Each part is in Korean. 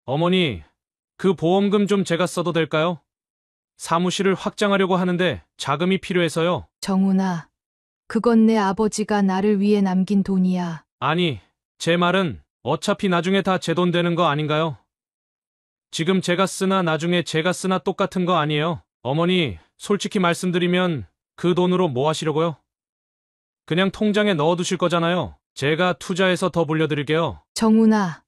어머니, 그 보험금 좀 제가 써도 될까요? 사무실을 확장하려고 하는데 자금이 필요해서요. 정훈아, 그건 내 아버지가 나를 위해 남긴 돈이야. 아니, 제 말은 어차피 나중에 다 제 돈 되는 거 아닌가요? 지금 제가 쓰나 나중에 제가 쓰나 똑같은 거 아니에요? 어머니, 솔직히 말씀드리면 그 돈으로 뭐 하시려고요? 그냥 통장에 넣어두실 거잖아요. 제가 투자해서 더 불려드릴게요. 정훈아,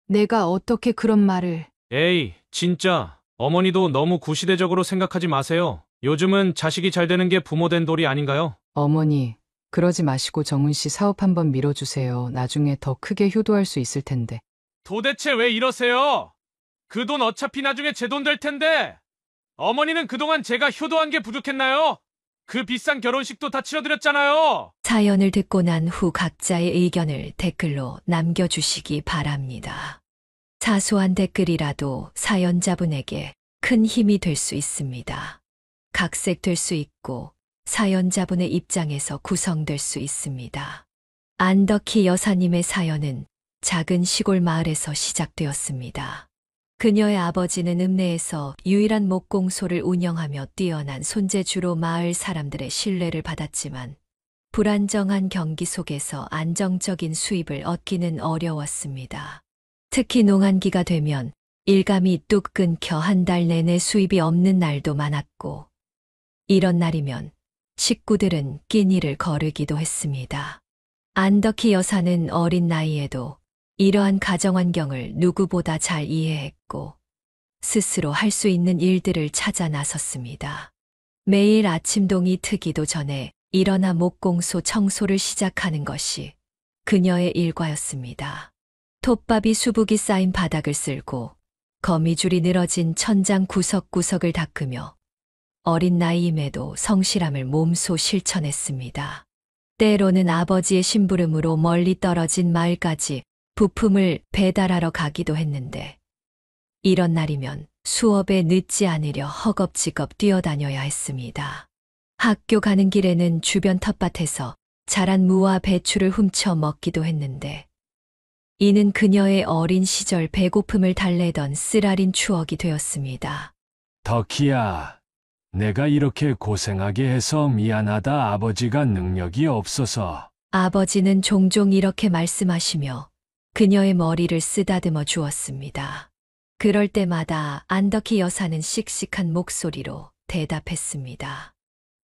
내가 어떻게 그런 말을. 에이, 진짜. 어머니도 너무 구시대적으로 생각하지 마세요. 요즘은 자식이 잘 되는 게 부모 된 도리 아닌가요? 어머니, 그러지 마시고 정훈 씨 사업 한번 밀어주세요. 나중에 더 크게 효도할 수 있을 텐데. 도대체 왜 이러세요? 그 돈 어차피 나중에 제 돈 될 텐데. 어머니는 그동안 제가 효도한 게 부족했나요? 그 비싼 결혼식도 다 치러드렸잖아요. 사연을 듣고 난 후 각자의 의견을 댓글로 남겨주시기 바랍니다. 사소한 댓글이라도 사연자분에게 큰 힘이 될 수 있습니다. 각색될 수 있고 사연자분의 입장에서 구성될 수 있습니다. 안덕희 여사님의 사연은 작은 시골 마을에서 시작되었습니다. 그녀의 아버지는 읍내에서 유일한 목공소를 운영하며 뛰어난 손재주로 마을 사람들의 신뢰를 받았지만 불안정한 경기 속에서 안정적인 수입을 얻기는 어려웠습니다. 특히 농한기가 되면 일감이 뚝 끊겨 한 달 내내 수입이 없는 날도 많았고 이런 날이면 식구들은 끼니를 거르기도 했습니다. 안덕희 여사는 어린 나이에도 이러한 가정 환경을 누구보다 잘 이해했고 스스로 할 수 있는 일들을 찾아 나섰습니다. 매일 아침 동이 트기도 전에 일어나 목공소 청소를 시작하는 것이 그녀의 일과였습니다. 톱밥이 수북이 쌓인 바닥을 쓸고 거미줄이 늘어진 천장 구석구석을 닦으며 어린 나이임에도 성실함을 몸소 실천했습니다. 때로는 아버지의 심부름으로 멀리 떨어진 마을까지 부품을 배달하러 가기도 했는데 이런 날이면 수업에 늦지 않으려 허겁지겁 뛰어다녀야 했습니다. 학교 가는 길에는 주변 텃밭에서 자란 무와 배추를 훔쳐 먹기도 했는데 이는 그녀의 어린 시절 배고픔을 달래던 쓰라린 추억이 되었습니다. 덕희야, 내가 이렇게 고생하게 해서 미안하다. 아버지가 능력이 없어서. 아버지는 종종 이렇게 말씀하시며 그녀의 머리를 쓰다듬어 주었습니다. 그럴 때마다 안덕희 여사는 씩씩한 목소리로 대답했습니다.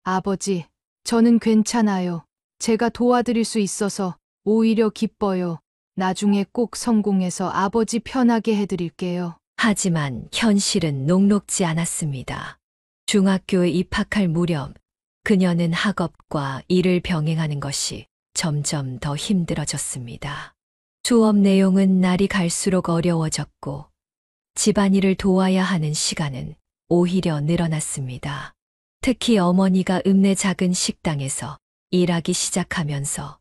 아버지, 저는 괜찮아요. 제가 도와드릴 수 있어서 오히려 기뻐요. 나중에 꼭 성공해서 아버지 편하게 해드릴게요. 하지만 현실은 녹록지 않았습니다. 중학교에 입학할 무렵 그녀는 학업과 일을 병행하는 것이 점점 더 힘들어졌습니다. 수업 내용은 날이 갈수록 어려워졌고 집안일을 도와야 하는 시간은 오히려 늘어났습니다. 특히 어머니가 읍내 작은 식당에서 일하기 시작하면서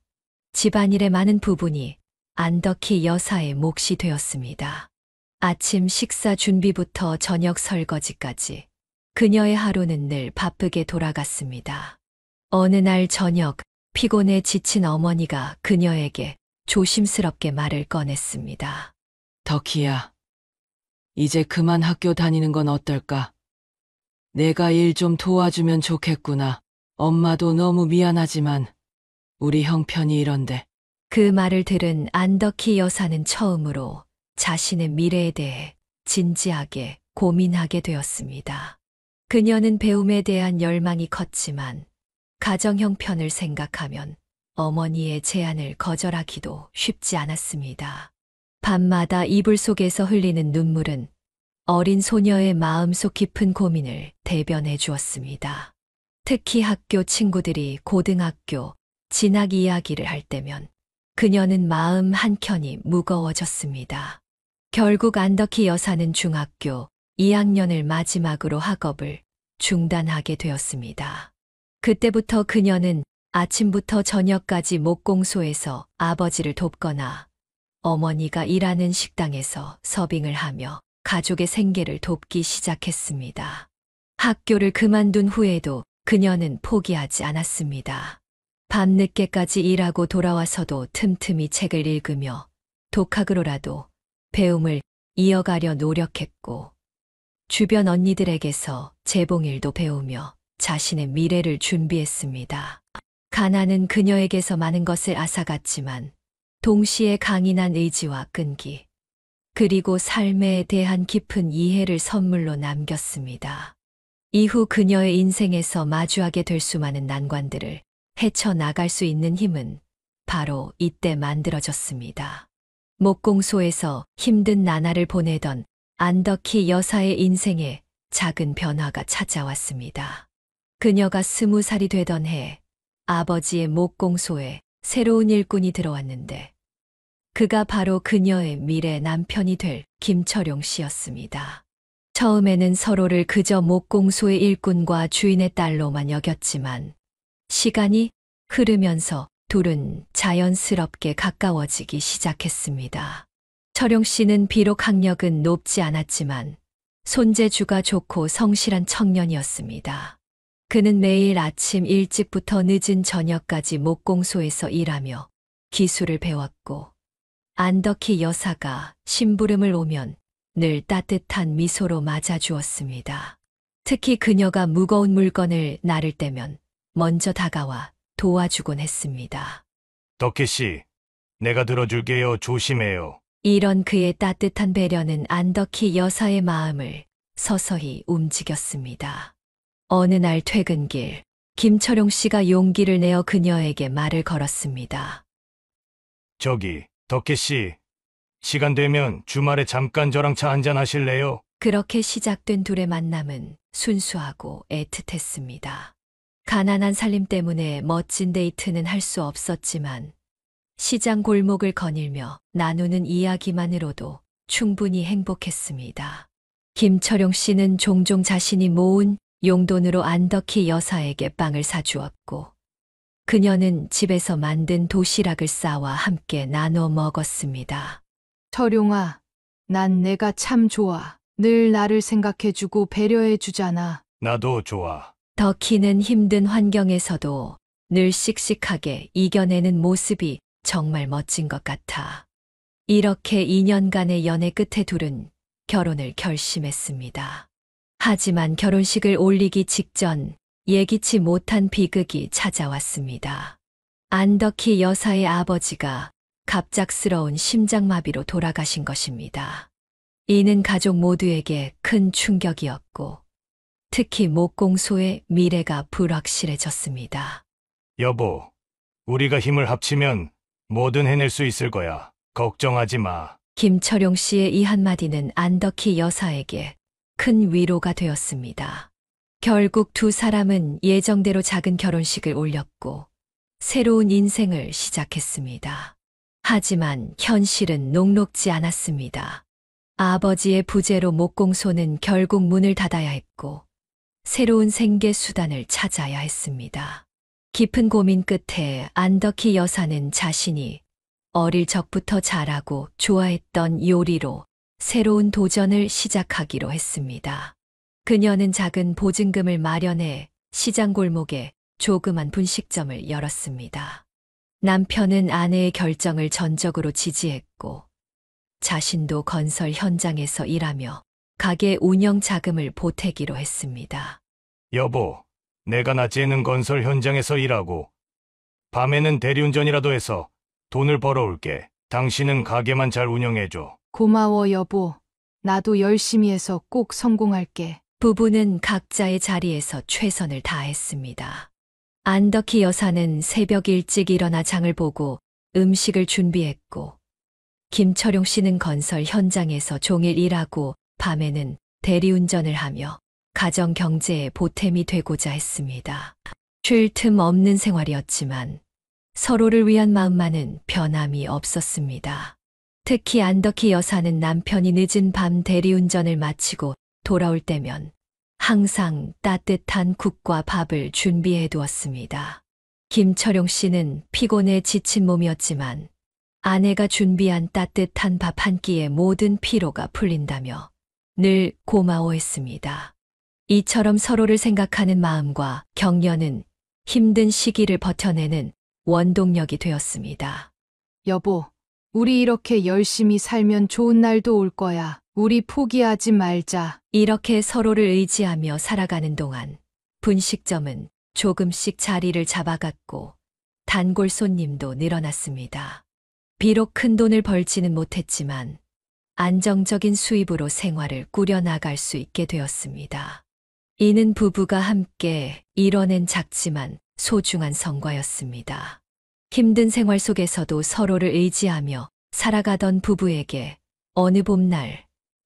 집안일의 많은 부분이 안덕희 여사의 몫이 되었습니다. 아침 식사 준비부터 저녁 설거지까지 그녀의 하루는 늘 바쁘게 돌아갔습니다. 어느 날 저녁 피곤해 지친 어머니가 그녀에게 조심스럽게 말을 꺼냈습니다. 덕희야, 이제 그만 학교 다니는 건 어떨까? 내가 일 좀 도와주면 좋겠구나. 엄마도 너무 미안하지만 우리 형편이 이런데. 그 말을 들은 안덕희 여사는 처음으로 자신의 미래에 대해 진지하게 고민하게 되었습니다. 그녀는 배움에 대한 열망이 컸지만 가정 형편을 생각하면 어머니의 제안을 거절하기도 쉽지 않았습니다. 밤마다 이불 속에서 흘리는 눈물은 어린 소녀의 마음속 깊은 고민을 대변해 주었습니다. 특히 학교 친구들이 고등학교 진학 이야기를 할 때면 그녀는 마음 한켠이 무거워졌습니다. 결국 안덕희 여사는 중학교 2학년을 마지막으로 학업을 중단하게 되었습니다. 그때부터 그녀는 아침부터 저녁까지 목공소에서 아버지를 돕거나 어머니가 일하는 식당에서 서빙을 하며 가족의 생계를 돕기 시작했습니다. 학교를 그만둔 후에도 그녀는 포기하지 않았습니다. 밤늦게까지 일하고 돌아와서도 틈틈이 책을 읽으며 독학으로라도 배움을 이어가려 노력했고, 주변 언니들에게서 재봉일도 배우며 자신의 미래를 준비했습니다. 가난은 그녀에게서 많은 것을 앗아갔지만 동시에 강인한 의지와 끈기, 그리고 삶에 대한 깊은 이해를 선물로 남겼습니다. 이후 그녀의 인생에서 마주하게 될 수많은 난관들을 헤쳐나갈 수 있는 힘은 바로 이때 만들어졌습니다. 목공소에서 힘든 나날을 보내던 안덕희 여사의 인생에 작은 변화가 찾아왔습니다. 그녀가 20살이 되던 해 아버지의 목공소에 새로운 일꾼이 들어왔는데 그가 바로 그녀의 미래 남편이 될 김철용 씨였습니다. 처음에는 서로를 그저 목공소의 일꾼과 주인의 딸로만 여겼지만 시간이 흐르면서 둘은 자연스럽게 가까워지기 시작했습니다. 철용 씨는 비록 학력은 높지 않았지만 손재주가 좋고 성실한 청년이었습니다. 그는 매일 아침 일찍부터 늦은 저녁까지 목공소에서 일하며 기술을 배웠고, 안덕희 여사가 심부름을 오면 늘 따뜻한 미소로 맞아주었습니다. 특히 그녀가 무거운 물건을 나를 때면 먼저 다가와 도와주곤 했습니다. 덕희 씨, 내가 들어줄게요. 조심해요. 이런 그의 따뜻한 배려는 안덕희 여사의 마음을 서서히 움직였습니다. 어느 날 퇴근길, 김철용 씨가 용기를 내어 그녀에게 말을 걸었습니다. 저기, 덕희 씨, 시간 되면 주말에 잠깐 저랑 차 한잔 하실래요? 그렇게 시작된 둘의 만남은 순수하고 애틋했습니다. 가난한 살림 때문에 멋진 데이트는 할 수 없었지만 시장 골목을 거닐며 나누는 이야기만으로도 충분히 행복했습니다. 김철용 씨는 종종 자신이 모은 용돈으로 안덕희 여사에게 빵을 사주었고, 그녀는 집에서 만든 도시락을 싸와 함께 나눠 먹었습니다. 철용아, 난 내가 참 좋아. 늘 나를 생각해주고 배려해주잖아. 나도 좋아. 덕희는 힘든 환경에서도 늘 씩씩하게 이겨내는 모습이 정말 멋진 것 같아. 이렇게 2년간의 연애 끝에 둘은 결혼을 결심했습니다. 하지만 결혼식을 올리기 직전 예기치 못한 비극이 찾아왔습니다. 안덕희 여사의 아버지가 갑작스러운 심장마비로 돌아가신 것입니다. 이는 가족 모두에게 큰 충격이었고, 특히 목공소의 미래가 불확실해졌습니다. 여보, 우리가 힘을 합치면 뭐든 해낼 수 있을 거야. 걱정하지 마. 김철용 씨의 이 한마디는 안덕희 여사에게 큰 위로가 되었습니다. 결국 두 사람은 예정대로 작은 결혼식을 올렸고 새로운 인생을 시작했습니다. 하지만 현실은 녹록지 않았습니다. 아버지의 부재로 목공소는 결국 문을 닫아야 했고 새로운 생계 수단을 찾아야 했습니다. 깊은 고민 끝에 안덕희 여사는 자신이 어릴 적부터 잘하고 좋아했던 요리로 새로운 도전을 시작하기로 했습니다. 그녀는 작은 보증금을 마련해 시장 골목에 조그만 분식점을 열었습니다. 남편은 아내의 결정을 전적으로 지지했고 자신도 건설 현장에서 일하며 가게 운영 자금을 보태기로 했습니다. 여보, 내가 낮에는 건설 현장에서 일하고 밤에는 대리운전이라도 해서 돈을 벌어올게. 당신은 가게만 잘 운영해줘. 고마워, 여보. 나도 열심히 해서 꼭 성공할게. 부부는 각자의 자리에서 최선을 다했습니다. 안덕희 여사는 새벽 일찍 일어나 장을 보고 음식을 준비했고, 김철용 씨는 건설 현장에서 종일 일하고 밤에는 대리운전을 하며 가정 경제에 보탬이 되고자 했습니다. 쉴 틈 없는 생활이었지만 서로를 위한 마음만은 변함이 없었습니다. 특히 안덕희 여사는 남편이 늦은 밤 대리운전을 마치고 돌아올 때면 항상 따뜻한 국과 밥을 준비해 두었습니다. 김철용 씨는 피곤해 지친 몸이었지만 아내가 준비한 따뜻한 밥 한 끼에 모든 피로가 풀린다며 늘 고마워했습니다. 이처럼 서로를 생각하는 마음과 격려는 힘든 시기를 버텨내는 원동력이 되었습니다. 여보, 우리 이렇게 열심히 살면 좋은 날도 올 거야. 우리 포기하지 말자. 이렇게 서로를 의지하며 살아가는 동안 분식점은 조금씩 자리를 잡아갔고 단골 손님도 늘어났습니다. 비록 큰 돈을 벌지는 못했지만 안정적인 수입으로 생활을 꾸려나갈 수 있게 되었습니다. 이는 부부가 함께 이뤄낸 작지만 소중한 성과였습니다. 힘든 생활 속에서도 서로를 의지하며 살아가던 부부에게 어느 봄날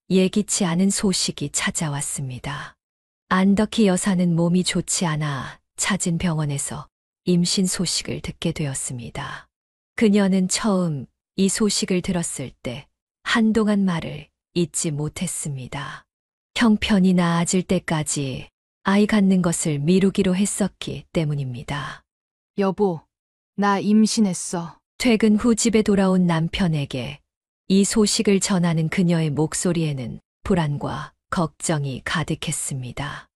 예기치 않은 소식이 찾아왔습니다. 안덕희 여사는 몸이 좋지 않아 찾은 병원에서 임신 소식을 듣게 되었습니다. 그녀는 처음 이 소식을 들었을 때 한동안 말을 잇지 못했습니다. 형편이 나아질 때까지 아이 갖는 것을 미루기로 했었기 때문입니다. 여보, 나 임신했어. 퇴근 후 집에 돌아온 남편에게 이 소식을 전하는 그녀의 목소리에는 불안과 걱정이 가득했습니다.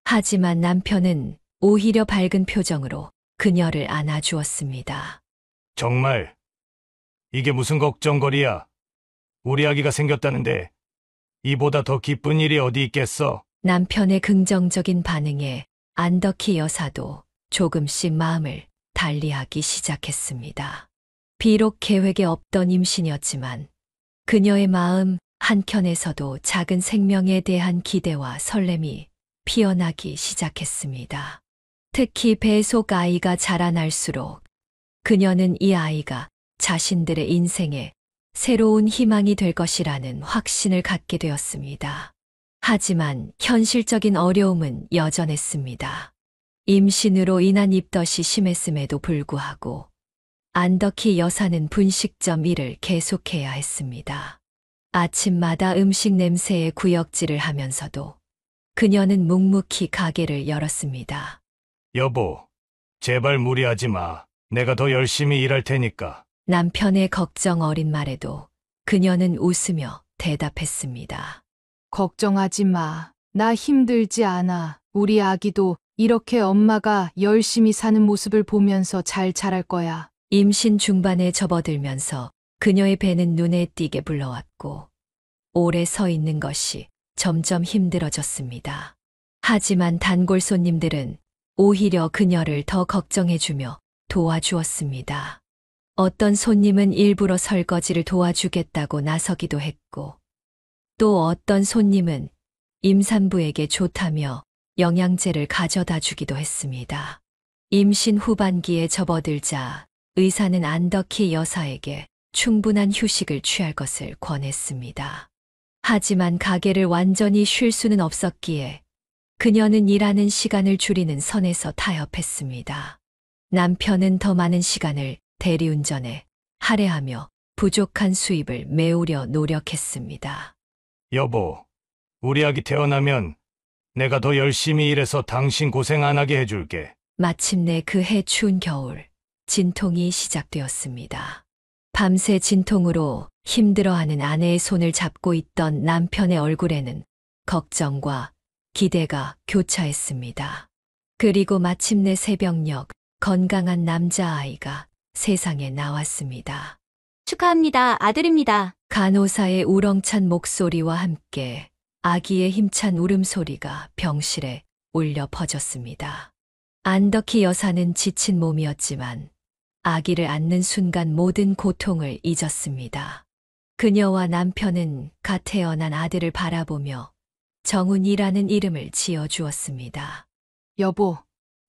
하지만 남편은 오히려 밝은 표정으로 그녀를 안아주었습니다. 정말 이게 무슨 걱정거리야? 우리 아기가 생겼다는데 이보다 더 기쁜 일이 어디 있겠어? 남편의 긍정적인 반응에 안덕희 여사도 조금씩 마음을 달리하기 시작했습니다. 비록 계획에 없던 임신이었지만 그녀의 마음 한켠에서도 작은 생명에 대한 기대와 설렘이 피어나기 시작했습니다. 특히 배 속 아이가 자라날수록 그녀는 이 아이가 자신들의 인생에 새로운 희망이 될 것이라는 확신을 갖게 되었습니다. 하지만 현실적인 어려움은 여전했습니다. 임신으로 인한 입덧이 심했음에도 불구하고 안덕희 여사는 분식점 일을 계속해야 했습니다. 아침마다 음식 냄새에 구역질을 하면서도 그녀는 묵묵히 가게를 열었습니다. 여보, 제발 무리하지 마. 내가 더 열심히 일할 테니까. 남편의 걱정 어린 말에도 그녀는 웃으며 대답했습니다. 걱정하지 마. 나 힘들지 않아. 우리 아기도 이렇게 엄마가 열심히 사는 모습을 보면서 잘 자랄 거야. 임신 중반에 접어들면서 그녀의 배는 눈에 띄게 불러왔고 오래 서 있는 것이 점점 힘들어졌습니다. 하지만 단골 손님들은 오히려 그녀를 더 걱정해주며 도와주었습니다. 어떤 손님은 일부러 설거지를 도와주겠다고 나서기도 했고 또 어떤 손님은 임산부에게 좋다며 영양제를 가져다 주기도 했습니다. 임신 후반기에 접어들자 의사는 안덕희 여사에게 충분한 휴식을 취할 것을 권했습니다. 하지만 가게를 완전히 쉴 수는 없었기에 그녀는 일하는 시간을 줄이는 선에서 타협했습니다. 남편은 더 많은 시간을 대리운전에 할애하며 부족한 수입을 메우려 노력했습니다. 여보, 우리 아기 태어나면 내가 더 열심히 일해서 당신 고생 안 하게 해줄게. 마침내 그해 추운 겨울, 진통이 시작되었습니다. 밤새 진통으로 힘들어하는 아내의 손을 잡고 있던 남편의 얼굴에는 걱정과 기대가 교차했습니다. 그리고 마침내 새벽녘 건강한 남자아이가 세상에 나왔습니다. 축하합니다. 아들입니다. 간호사의 우렁찬 목소리와 함께 아기의 힘찬 울음소리가 병실에 울려 퍼졌습니다. 안덕희 여사는 지친 몸이었지만 아기를 안는 순간 모든 고통을 잊었습니다. 그녀와 남편은 갓 태어난 아들을 바라보며 정훈이라는 이름을 지어주었습니다. 여보,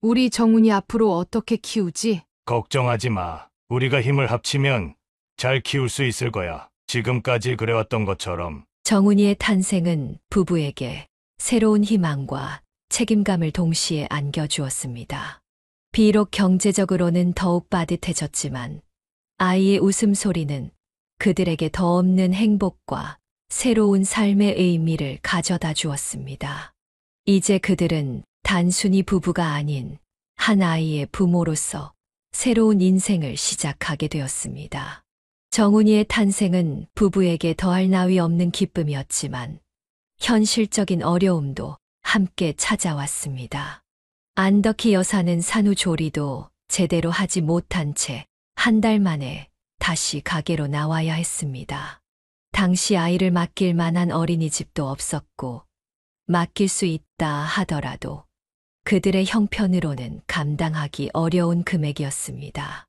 우리 정훈이 앞으로 어떻게 키우지? 걱정하지 마. 우리가 힘을 합치면 잘 키울 수 있을 거야. 지금까지 그래왔던 것처럼. 정훈이의 탄생은 부부에게 새로운 희망과 책임감을 동시에 안겨주었습니다. 비록 경제적으로는 더욱 빠듯해졌지만 아이의 웃음소리는 그들에게 더 없는 행복과 새로운 삶의 의미를 가져다 주었습니다. 이제 그들은 단순히 부부가 아닌 한 아이의 부모로서 새로운 인생을 시작하게 되었습니다. 정훈이의 탄생은 부부에게 더할 나위 없는 기쁨이었지만 현실적인 어려움도 함께 찾아왔습니다. 안덕희 여사는 산후조리도 제대로 하지 못한 채 한 달 만에 다시 가게로 나와야 했습니다. 당시 아이를 맡길 만한 어린이집도 없었고, 맡길 수 있다 하더라도 그들의 형편으로는 감당하기 어려운 금액이었습니다.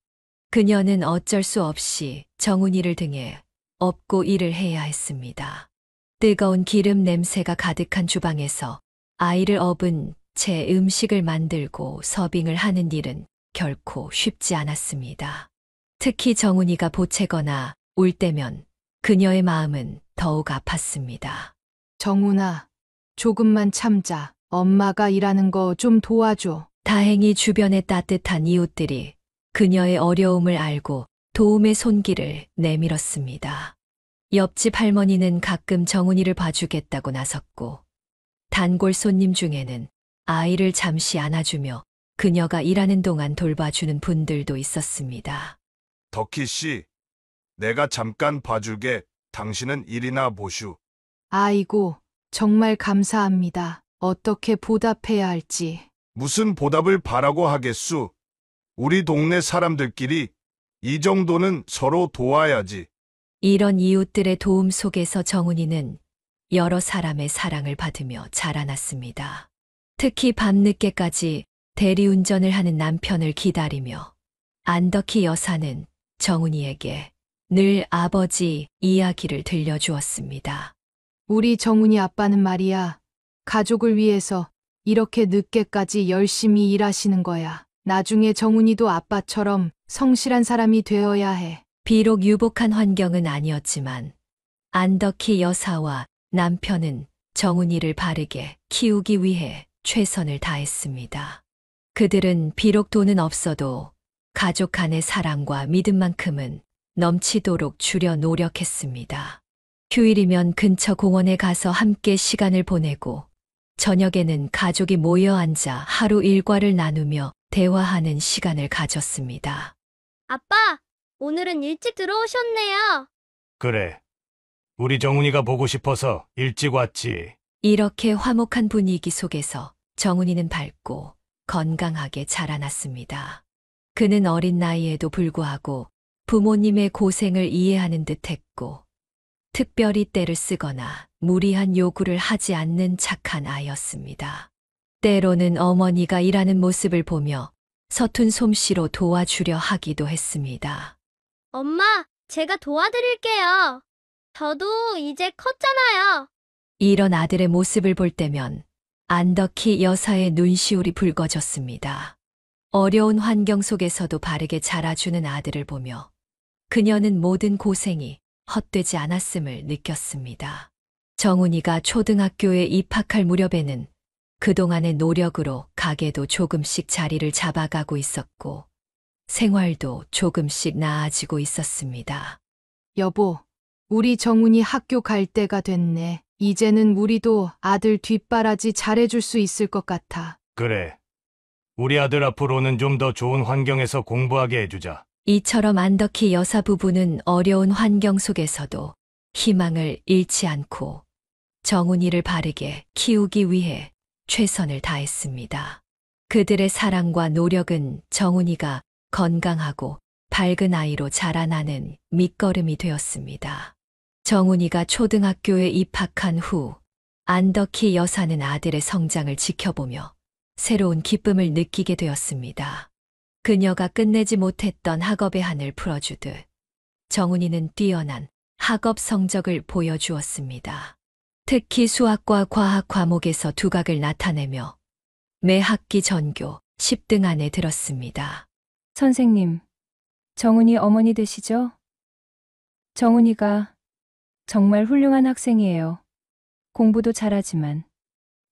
그녀는 어쩔 수 없이 정훈이를 등에 업고 일을 해야 했습니다. 뜨거운 기름 냄새가 가득한 주방에서 아이를 업은 채 음식을 만들고 서빙을 하는 일은 결코 쉽지 않았습니다. 특히 정훈이가 보채거나 울 때면 그녀의 마음은 더욱 아팠습니다. 정훈아, 조금만 참자. 엄마가 일하는 거 좀 도와줘. 다행히 주변의 따뜻한 이웃들이 그녀의 어려움을 알고 도움의 손길을 내밀었습니다. 옆집 할머니는 가끔 정훈이를 봐주겠다고 나섰고, 단골 손님 중에는 아이를 잠시 안아주며 그녀가 일하는 동안 돌봐주는 분들도 있었습니다. 덕희 씨, 내가 잠깐 봐줄게. 당신은 일이나 보슈. 아이고, 정말 감사합니다. 어떻게 보답해야 할지. 무슨 보답을 바라고 하겠수? 우리 동네 사람들끼리 이 정도는 서로 도와야지. 이런 이웃들의 도움 속에서 정훈이는 여러 사람의 사랑을 받으며 자라났습니다. 특히 밤늦게까지 대리운전을 하는 남편을 기다리며 안덕희 여사는 정훈이에게 늘 아버지 이야기를 들려주었습니다. 우리 정훈이 아빠는 말이야. 가족을 위해서 이렇게 늦게까지 열심히 일하시는 거야. 나중에 정훈이도 아빠처럼 성실한 사람이 되어야 해. 비록 유복한 환경은 아니었지만 안덕희 여사와 남편은 정훈이를 바르게 키우기 위해 최선을 다했습니다. 그들은 비록 돈은 없어도 가족 간의 사랑과 믿음만큼은 넘치도록 주려 노력했습니다. 휴일이면 근처 공원에 가서 함께 시간을 보내고, 저녁에는 가족이 모여 앉아 하루 일과를 나누며 대화하는 시간을 가졌습니다. 아빠, 오늘은 일찍 들어오셨네요. 그래. 우리 정훈이가 보고 싶어서 일찍 왔지. 이렇게 화목한 분위기 속에서 정훈이는 밝고 건강하게 자라났습니다. 그는 어린 나이에도 불구하고 부모님의 고생을 이해하는 듯 했고, 특별히 떼를 쓰거나 무리한 요구를 하지 않는 착한 아이였습니다. 때로는 어머니가 일하는 모습을 보며 서툰 솜씨로 도와주려 하기도 했습니다. 엄마, 제가 도와드릴게요. 저도 이제 컸잖아요. 이런 아들의 모습을 볼 때면 안덕희 여사의 눈시울이 붉어졌습니다. 어려운 환경 속에서도 바르게 자라주는 아들을 보며 그녀는 모든 고생이 헛되지 않았음을 느꼈습니다. 정훈이가 초등학교에 입학할 무렵에는 그동안의 노력으로 가게도 조금씩 자리를 잡아가고 있었고, 생활도 조금씩 나아지고 있었습니다. 여보, 우리 정훈이 학교 갈 때가 됐네. 이제는 우리도 아들 뒷바라지 잘해줄 수 있을 것 같아. 그래. 우리 아들 앞으로는 좀 더 좋은 환경에서 공부하게 해주자. 이처럼 안덕희 여사 부부는 어려운 환경 속에서도 희망을 잃지 않고 정훈이를 바르게 키우기 위해 최선을 다했습니다. 그들의 사랑과 노력은 정훈이가 건강하고 밝은 아이로 자라나는 밑거름이 되었습니다. 정훈이가 초등학교에 입학한 후 안덕희 여사는 아들의 성장을 지켜보며 새로운 기쁨을 느끼게 되었습니다. 그녀가 끝내지 못했던 학업의 한을 풀어주듯 정훈이는 뛰어난 학업 성적을 보여주었습니다. 특히 수학과 과학 과목에서 두각을 나타내며 매 학기 전교 10등 안에 들었습니다. 선생님, 정훈이 어머니 되시죠? 정훈이가 정말 훌륭한 학생이에요. 공부도 잘하지만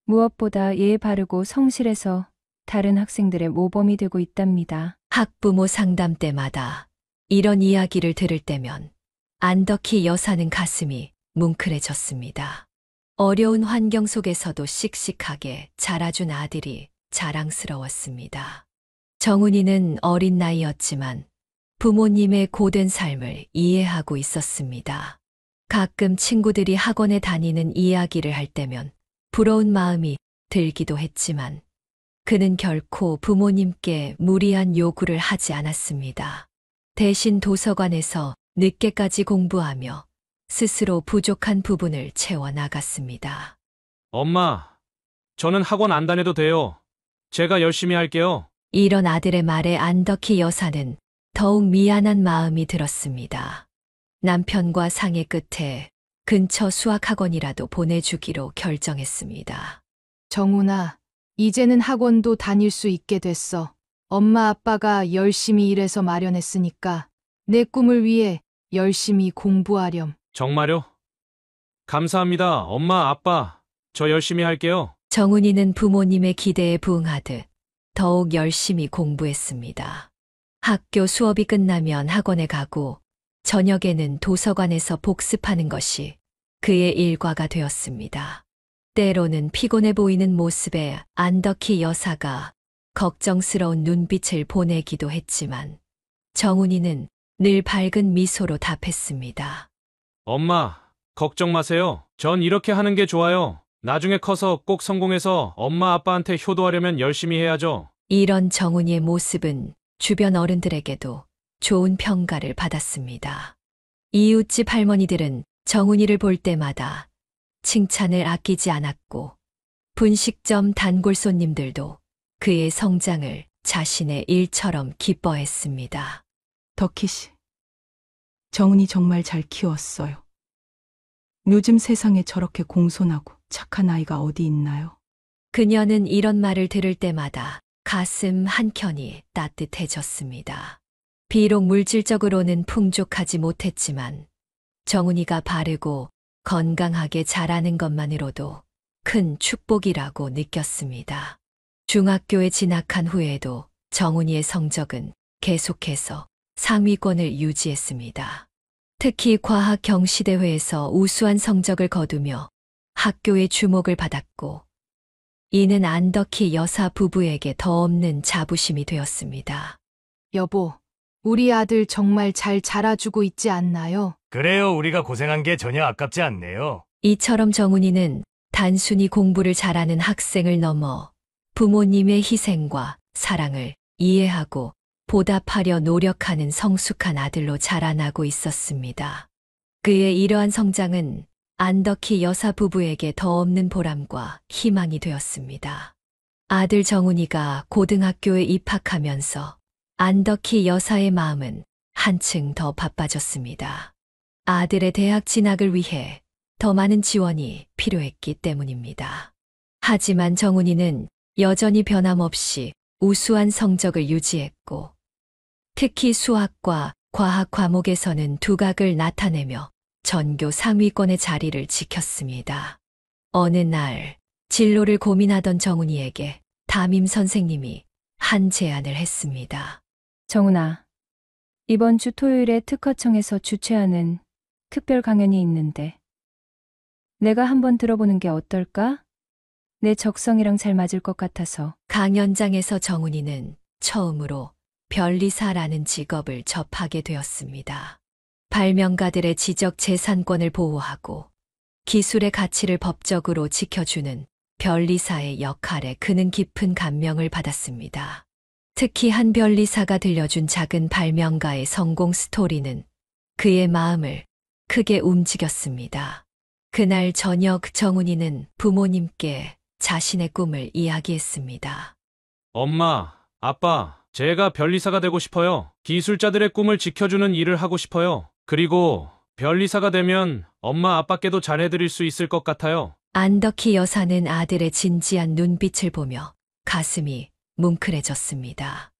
무엇보다 예의 바르고 성실해서 다른 학생들의 모범이 되고 있답니다. 학부모 상담 때마다 이런 이야기를 들을 때면 안덕희 여사는 가슴이 뭉클해졌습니다. 어려운 환경 속에서도 씩씩하게 자라준 아들이 자랑스러웠습니다. 정훈이는 어린 나이였지만 부모님의 고된 삶을 이해하고 있었습니다. 가끔 친구들이 학원에 다니는 이야기를 할 때면 부러운 마음이 들기도 했지만 그는 결코 부모님께 무리한 요구를 하지 않았습니다. 대신 도서관에서 늦게까지 공부하며 스스로 부족한 부분을 채워나갔습니다. 엄마, 저는 학원 안 다녀도 돼요. 제가 열심히 할게요. 이런 아들의 말에 안덕희 여사는 더욱 미안한 마음이 들었습니다. 남편과 상의 끝에 근처 수학학원이라도 보내주기로 결정했습니다. 정훈아, 이제는 학원도 다닐 수 있게 됐어. 엄마 아빠가 열심히 일해서 마련했으니까 내 꿈을 위해 열심히 공부하렴. 정말요? 감사합니다. 엄마, 아빠. 저 열심히 할게요. 정훈이는 부모님의 기대에 부응하듯 더욱 열심히 공부했습니다. 학교 수업이 끝나면 학원에 가고 저녁에는 도서관에서 복습하는 것이 그의 일과가 되었습니다. 때로는 피곤해 보이는 모습에 안덕희 여사가 걱정스러운 눈빛을 보내기도 했지만 정훈이는 늘 밝은 미소로 답했습니다. 엄마, 걱정 마세요. 전 이렇게 하는 게 좋아요. 나중에 커서 꼭 성공해서 엄마 아빠한테 효도하려면 열심히 해야죠. 이런 정훈이의 모습은 주변 어른들에게도 좋은 평가를 받았습니다. 이웃집 할머니들은 정훈이를 볼 때마다 칭찬을 아끼지 않았고 분식점 단골 손님들도 그의 성장을 자신의 일처럼 기뻐했습니다. 덕희 씨, 정은이 정말 잘 키웠어요. 요즘 세상에 저렇게 공손하고 착한 아이가 어디 있나요? 그녀는 이런 말을 들을 때마다 가슴 한켠이 따뜻해졌습니다. 비록 물질적으로는 풍족하지 못했지만 정훈이가 바르고 건강하게 자라는 것만으로도 큰 축복이라고 느꼈습니다. 중학교에 진학한 후에도 정훈이의 성적은 계속해서 상위권을 유지했습니다. 특히 과학 경시대회에서 우수한 성적을 거두며 학교의 주목을 받았고 이는 안덕희 여사 부부에게 더 없는 자부심이 되었습니다. 여보, 우리 아들 정말 잘 자라주고 있지 않나요? 그래요. 우리가 고생한 게 전혀 아깝지 않네요. 이처럼 정훈이는 단순히 공부를 잘하는 학생을 넘어 부모님의 희생과 사랑을 이해하고 보답하려 노력하는 성숙한 아들로 자라나고 있었습니다. 그의 이러한 성장은 안덕희 여사 부부에게 더 없는 보람과 희망이 되었습니다. 아들 정훈이가 고등학교에 입학하면서 안덕희 여사의 마음은 한층 더 바빠졌습니다. 아들의 대학 진학을 위해 더 많은 지원이 필요했기 때문입니다. 하지만 정훈이는 여전히 변함없이 우수한 성적을 유지했고 특히 수학과 과학 과목에서는 두각을 나타내며 전교 상위권의 자리를 지켰습니다. 어느 날 진로를 고민하던 정훈이에게 담임 선생님이 한 제안을 했습니다. 정훈아, 이번 주 토요일에 특허청에서 주최하는 특별 강연이 있는데 내가 한번 들어보는 게 어떨까? 내 적성이랑 잘 맞을 것 같아서. 강연장에서 정훈이는 처음으로 변리사라는 직업을 접하게 되었습니다. 발명가들의 지적 재산권을 보호하고 기술의 가치를 법적으로 지켜주는 변리사의 역할에 그는 깊은 감명을 받았습니다. 특히 한 변리사가 들려준 작은 발명가의 성공 스토리는 그의 마음을 크게 움직였습니다. 그날 저녁 정훈이는 부모님께 자신의 꿈을 이야기했습니다. 엄마, 아빠, 제가 변리사가 되고 싶어요. 기술자들의 꿈을 지켜주는 일을 하고 싶어요. 그리고 변리사가 되면 엄마 아빠께도 잘해드릴 수 있을 것 같아요. 안덕희 여사는 아들의 진지한 눈빛을 보며 가슴이 뭉클해졌습니다.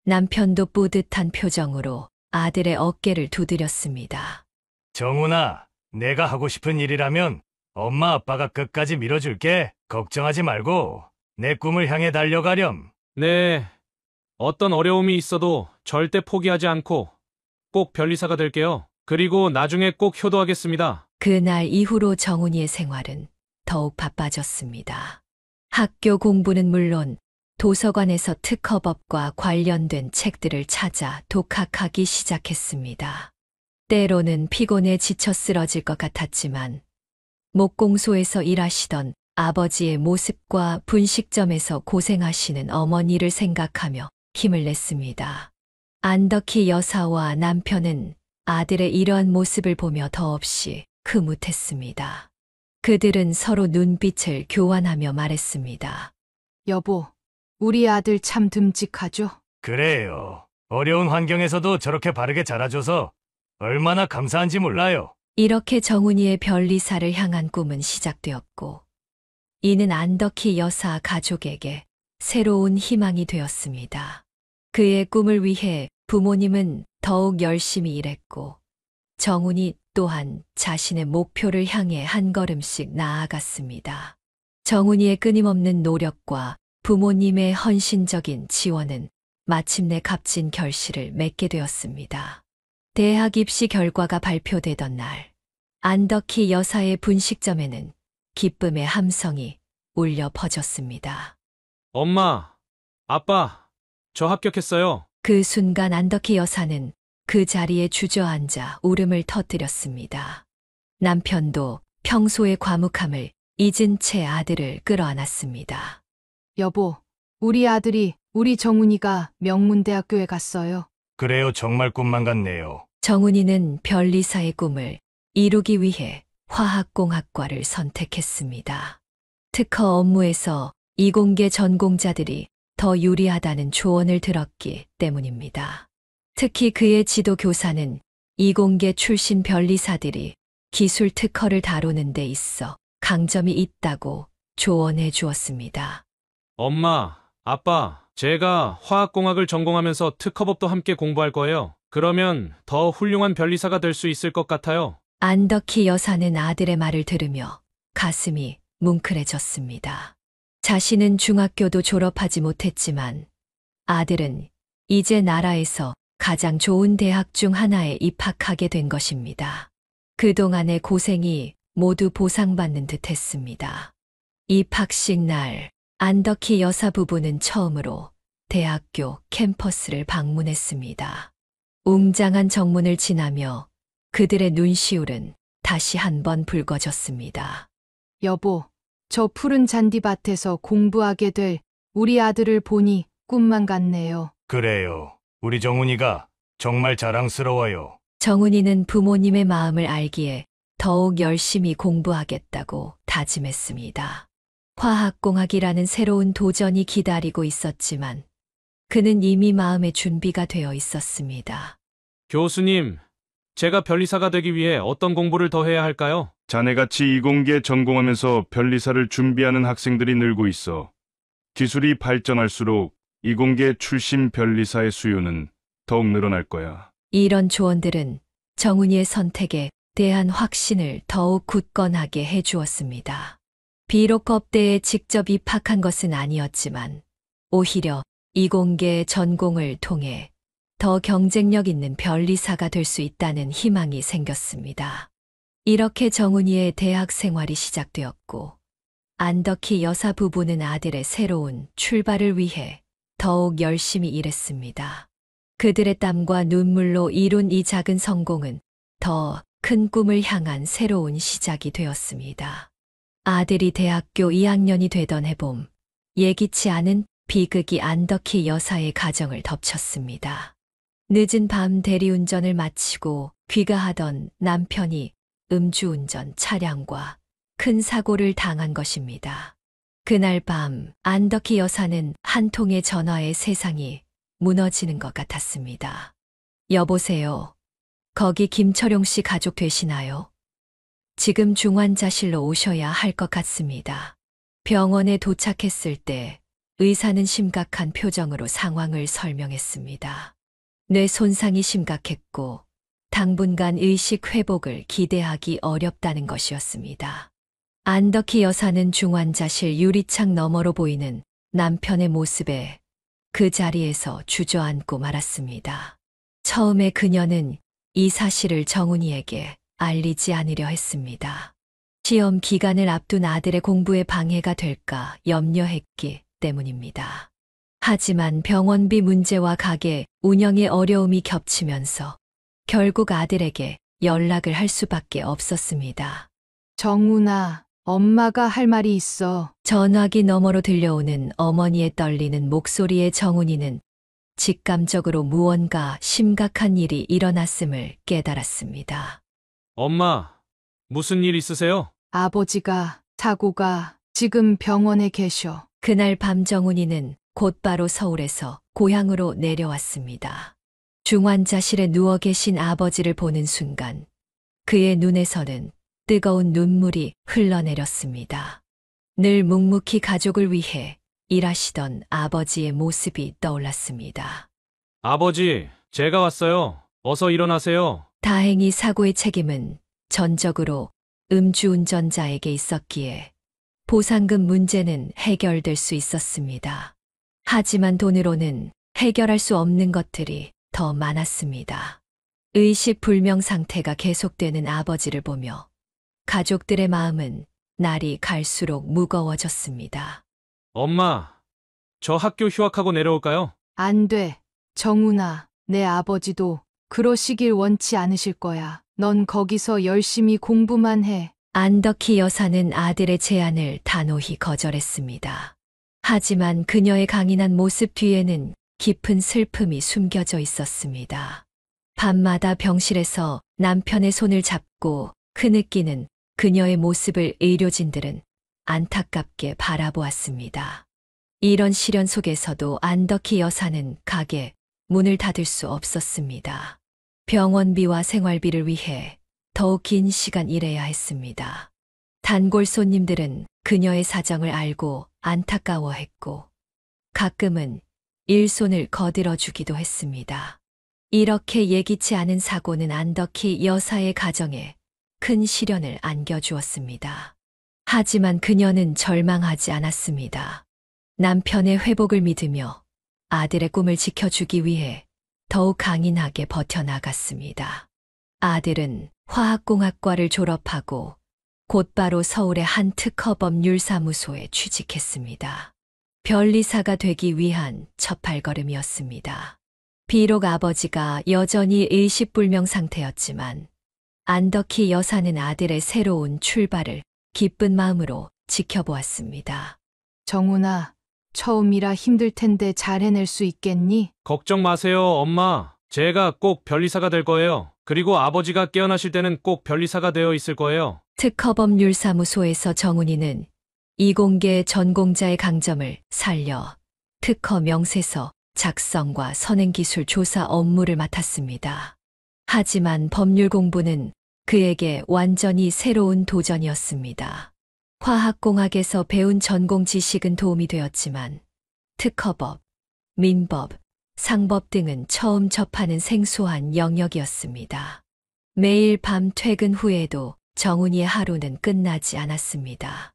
남편도 뿌듯한 표정으로 아들의 어깨를 두드렸습니다. 정훈아, 내가 하고 싶은 일이라면 엄마 아빠가 끝까지 밀어줄게. 걱정하지 말고 내 꿈을 향해 달려가렴. 네, 어떤 어려움이 있어도 절대 포기하지 않고 꼭 변리사가 될게요. 그리고 나중에 꼭 효도하겠습니다. 그날 이후로 정훈이의 생활은 더욱 바빠졌습니다. 학교 공부는 물론 도서관에서 특허법과 관련된 책들을 찾아 독학하기 시작했습니다. 때로는 피곤해 지쳐 쓰러질 것 같았지만 목공소에서 일하시던 아버지의 모습과 분식점에서 고생하시는 어머니를 생각하며 힘을 냈습니다. 안덕희 여사와 남편은 아들의 이러한 모습을 보며 더없이 흐뭇했습니다. 그들은 서로 눈빛을 교환하며 말했습니다. 여보, 우리 아들 참 듬직하죠? 그래요. 어려운 환경에서도 저렇게 바르게 자라줘서 얼마나 감사한지 몰라요. 이렇게 정훈이의 변리사를 향한 꿈은 시작되었고, 이는 안덕희 여사 가족에게 새로운 희망이 되었습니다. 그의 꿈을 위해 부모님은 더욱 열심히 일했고, 정훈이 또한 자신의 목표를 향해 한 걸음씩 나아갔습니다. 정훈이의 끊임없는 노력과 부모님의 헌신적인 지원은 마침내 값진 결실을 맺게 되었습니다. 대학 입시 결과가 발표되던 날, 안덕희 여사의 분식점에는 기쁨의 함성이 울려 퍼졌습니다. 엄마, 아빠, 저 합격했어요. 그 순간 안덕희 여사는 그 자리에 주저앉아 울음을 터뜨렸습니다. 남편도 평소의 과묵함을 잊은 채 아들을 끌어안았습니다. 여보, 우리 아들이, 우리 정훈이가 명문대학교에 갔어요. 그래요. 정말 꿈만 같네요. 정훈이는 변리사의 꿈을 이루기 위해 화학공학과를 선택했습니다. 특허 업무에서 이공계 전공자들이 더 유리하다는 조언을 들었기 때문입니다. 특히 그의 지도 교사는 이공계 출신 변리사들이 기술 특허를 다루는 데 있어 강점이 있다고 조언해 주었습니다. 엄마, 아빠, 제가 화학공학을 전공하면서 특허법도 함께 공부할 거예요. 그러면 더 훌륭한 변리사가 될 수 있을 것 같아요. 안덕희 여사는 아들의 말을 들으며 가슴이 뭉클해졌습니다. 자신은 중학교도 졸업하지 못했지만 아들은 이제 나라에서 가장 좋은 대학 중 하나에 입학하게 된 것입니다. 그동안의 고생이 모두 보상받는 듯 했습니다. 입학식 날, 안덕희 여사 부부는 처음으로 대학교 캠퍼스를 방문했습니다. 웅장한 정문을 지나며 그들의 눈시울은 다시 한번 붉어졌습니다. 여보, 저 푸른 잔디밭에서 공부하게 될 우리 아들을 보니 꿈만 같네요. 그래요. 우리 정훈이가 정말 자랑스러워요. 정훈이는 부모님의 마음을 알기에 더욱 열심히 공부하겠다고 다짐했습니다. 화학공학이라는 새로운 도전이 기다리고 있었지만 그는 이미 마음의 준비가 되어 있었습니다. 교수님, 제가 변리사가 되기 위해 어떤 공부를 더 해야 할까요? 자네같이 이공계 전공하면서 변리사를 준비하는 학생들이 늘고 있어. 기술이 발전할수록 이공계 출신 변리사의 수요는 더욱 늘어날 거야. 이런 조언들은 정훈이의 선택에 대한 확신을 더욱 굳건하게 해주었습니다. 비록 법대에 직접 입학한 것은 아니었지만 오히려 이공계 전공을 통해 더 경쟁력 있는 변리사가 될 수 있다는 희망이 생겼습니다. 이렇게 정훈이의 대학 생활이 시작되었고 안덕희 여사 부부는 아들의 새로운 출발을 위해 더욱 열심히 일했습니다. 그들의 땀과 눈물로 이룬 이 작은 성공은 더 큰 꿈을 향한 새로운 시작이 되었습니다. 아들이 대학교 2학년이 되던 해봄, 예기치 않은 비극이 안덕희 여사의 가정을 덮쳤습니다. 늦은 밤 대리운전을 마치고 귀가하던 남편이 음주운전 차량과 큰 사고를 당한 것입니다. 그날 밤 안덕희 여사는 한 통의 전화에 세상이 무너지는 것 같았습니다. 여보세요. 거기 김철용 씨 가족 되시나요? 지금 중환자실로 오셔야 할 것 같습니다. 병원에 도착했을 때 의사는 심각한 표정으로 상황을 설명했습니다. 뇌 손상이 심각했고 당분간 의식 회복을 기대하기 어렵다는 것이었습니다. 안덕희 여사는 중환자실 유리창 너머로 보이는 남편의 모습에 그 자리에서 주저앉고 말았습니다. 처음에 그녀는 이 사실을 정훈이에게 알리지 않으려 했습니다. 시험 기간을 앞둔 아들의 공부에 방해가 될까 염려했기 때문입니다. 하지만 병원비 문제와 가게 운영의 어려움이 겹치면서 결국 아들에게 연락을 할 수밖에 없었습니다. 정훈아, 엄마가 할 말이 있어. 전화기 너머로 들려오는 어머니의 떨리는 목소리에 정훈이는 직감적으로 무언가 심각한 일이 일어났음을 깨달았습니다. 엄마, 무슨 일 있으세요? 아버지가 사고가 지금 병원에 계셔. 그날 밤 정훈이는 곧바로 서울에서 고향으로 내려왔습니다. 중환자실에 누워 계신 아버지를 보는 순간 그의 눈에서는 뜨거운 눈물이 흘러내렸습니다. 늘 묵묵히 가족을 위해 일하시던 아버지의 모습이 떠올랐습니다. 아버지, 제가 왔어요. 어서 일어나세요. 다행히 사고의 책임은 전적으로 음주운전자에게 있었기에 보상금 문제는 해결될 수 있었습니다. 하지만 돈으로는 해결할 수 없는 것들이 더 많았습니다. 의식불명 상태가 계속되는 아버지를 보며 가족들의 마음은 날이 갈수록 무거워졌습니다. 엄마, 저 학교 휴학하고 내려올까요? 안 돼. 정훈아, 내 아버지도 그러시길 원치 않으실 거야. 넌 거기서 열심히 공부만 해. 안덕희 여사는 아들의 제안을 단호히 거절했습니다. 하지만 그녀의 강인한 모습 뒤에는 깊은 슬픔이 숨겨져 있었습니다. 밤마다 병실에서 남편의 손을 잡고 흐느끼는 그녀의 모습을 의료진들은 안타깝게 바라보았습니다. 이런 시련 속에서도 안덕희 여사는 가게 문을 닫을 수 없었습니다. 병원비와 생활비를 위해 더욱 긴 시간 일해야 했습니다. 단골 손님들은 그녀의 사정을 알고 안타까워했고 가끔은 일손을 거들어 주기도 했습니다. 이렇게 예기치 않은 사고는 안덕희 여사의 가정에 큰 시련을 안겨주었습니다. 하지만 그녀는 절망하지 않았습니다. 남편의 회복을 믿으며 아들의 꿈을 지켜주기 위해 더욱 강인하게 버텨나갔습니다. 아들은 화학공학과를 졸업하고 곧바로 서울의 한 특허법률사무소에 취직했습니다. 변리사가 되기 위한 첫발걸음이었습니다. 비록 아버지가 여전히 의식불명 상태였지만 안덕희 여사는 아들의 새로운 출발을 기쁜 마음으로 지켜보았습니다. 정훈아, 처음이라 힘들 텐데 잘 해낼 수 있겠니? 걱정 마세요, 엄마. 제가 꼭 변리사가 될 거예요. 그리고 아버지가 깨어나실 때는 꼭 변리사가 되어 있을 거예요. 특허법률사무소에서 정훈이는 이공계 전공자의 강점을 살려 특허 명세서 작성과 선행기술 조사 업무를 맡았습니다. 하지만 법률 공부는 그에게 완전히 새로운 도전이었습니다. 화학공학에서 배운 전공 지식은 도움이 되었지만 특허법, 민법, 상법 등은 처음 접하는 생소한 영역이었습니다. 매일 밤 퇴근 후에도 정훈이의 하루는 끝나지 않았습니다.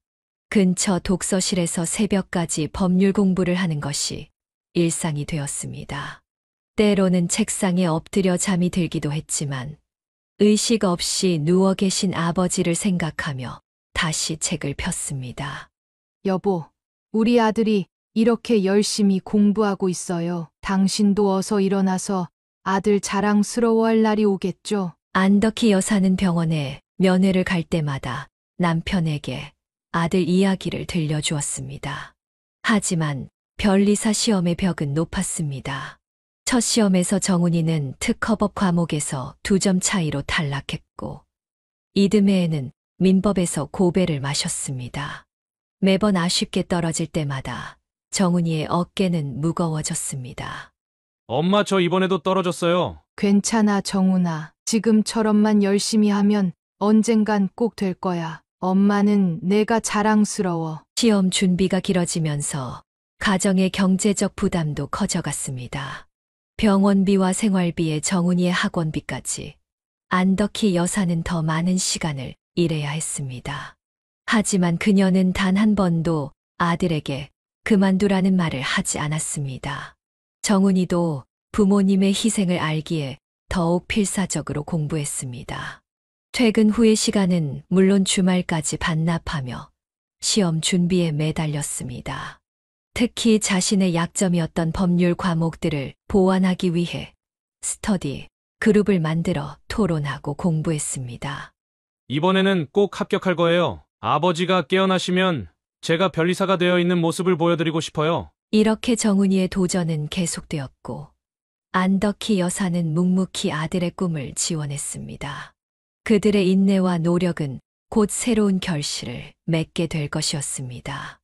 근처 독서실에서 새벽까지 법률 공부를 하는 것이 일상이 되었습니다. 때로는 책상에 엎드려 잠이 들기도 했지만 의식 없이 누워 계신 아버지를 생각하며 다시 책을 폈습니다. 여보, 우리 아들이 이렇게 열심히 공부하고 있어요. 당신도 어서 일어나서 아들 자랑스러워할 날이 오겠죠? 안덕희 여사는 병원에 면회를 갈 때마다 남편에게 아들 이야기를 들려주었습니다. 하지만 변리사 시험의 벽은 높았습니다. 첫 시험에서 정훈이는 특허법 과목에서 2점 차이로 탈락했고 이듬해에는 민법에서 고배를 마셨습니다. 매번 아쉽게 떨어질 때마다 정훈이의 어깨는 무거워졌습니다. 엄마, 저 이번에도 떨어졌어요. 괜찮아, 정훈아. 지금처럼만 열심히 하면 언젠간 꼭 될 거야. 엄마는 내가 자랑스러워. 시험 준비가 길어지면서 가정의 경제적 부담도 커져갔습니다. 병원비와 생활비에 정훈이의 학원비까지 안덕희 여사는 더 많은 시간을 일해야 했습니다. 하지만 그녀는 단 한 번도 아들에게 그만두라는 말을 하지 않았습니다. 정훈이도 부모님의 희생을 알기에 더욱 필사적으로 공부했습니다. 퇴근 후의 시간은 물론 주말까지 반납하며 시험 준비에 매달렸습니다. 특히 자신의 약점이었던 법률 과목들을 보완하기 위해 스터디 그룹을 만들어 토론하고 공부했습니다. 이번에는 꼭 합격할 거예요. 아버지가 깨어나시면 제가 변리사가 되어 있는 모습을 보여드리고 싶어요. 이렇게 정훈이의 도전은 계속되었고 안덕희 여사는 묵묵히 아들의 꿈을 지원했습니다. 그들의 인내와 노력은 곧 새로운 결실을 맺게 될 것이었습니다.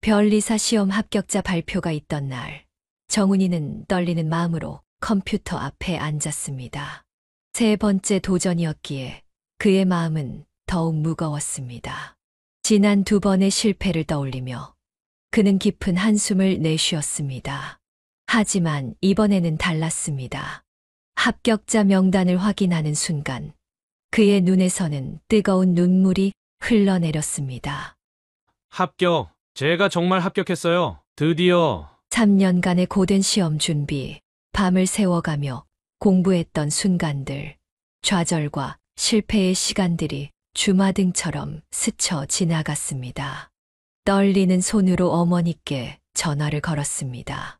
변리사 시험 합격자 발표가 있던 날, 정훈이는 떨리는 마음으로 컴퓨터 앞에 앉았습니다. 세 번째 도전이었기에 그의 마음은 더욱 무거웠습니다. 지난 2번의 실패를 떠올리며 그는 깊은 한숨을 내쉬었습니다. 하지만 이번에는 달랐습니다. 합격자 명단을 확인하는 순간 그의 눈에서는 뜨거운 눈물이 흘러내렸습니다. 합격. 제가 정말 합격했어요. 드디어. 3년간의 고된 시험 준비, 밤을 새워가며 공부했던 순간들, 좌절과 실패의 시간들이 주마등처럼 스쳐 지나갔습니다. 떨리는 손으로 어머니께 전화를 걸었습니다.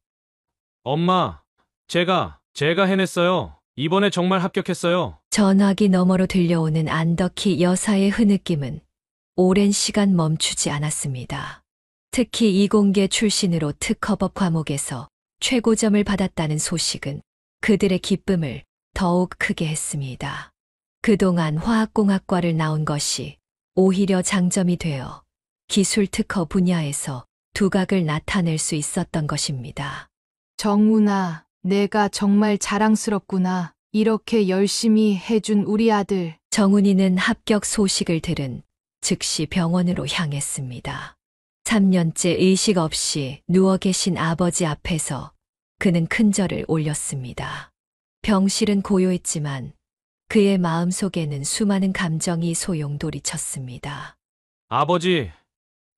엄마, 제가 해냈어요. 이번에 정말 합격했어요. 전화기 너머로 들려오는 안덕희 여사의 흐느낌은 오랜 시간 멈추지 않았습니다. 특히 이공계 출신으로 특허법 과목에서 최고점을 받았다는 소식은 그들의 기쁨을 더욱 크게 했습니다. 그동안 화학공학과를 나온 것이 오히려 장점이 되어 기술 특허 분야에서 두각을 나타낼 수 있었던 것입니다. 정훈아, 내가 정말 자랑스럽구나. 이렇게 열심히 해준 우리 아들. 정훈이는 합격 소식을 들은 즉시 병원으로 향했습니다. 3년째 의식 없이 누워 계신 아버지 앞에서 그는 큰절을 올렸습니다. 병실은 고요했지만 그의 마음속에는 수많은 감정이 소용돌이쳤습니다. 아버지,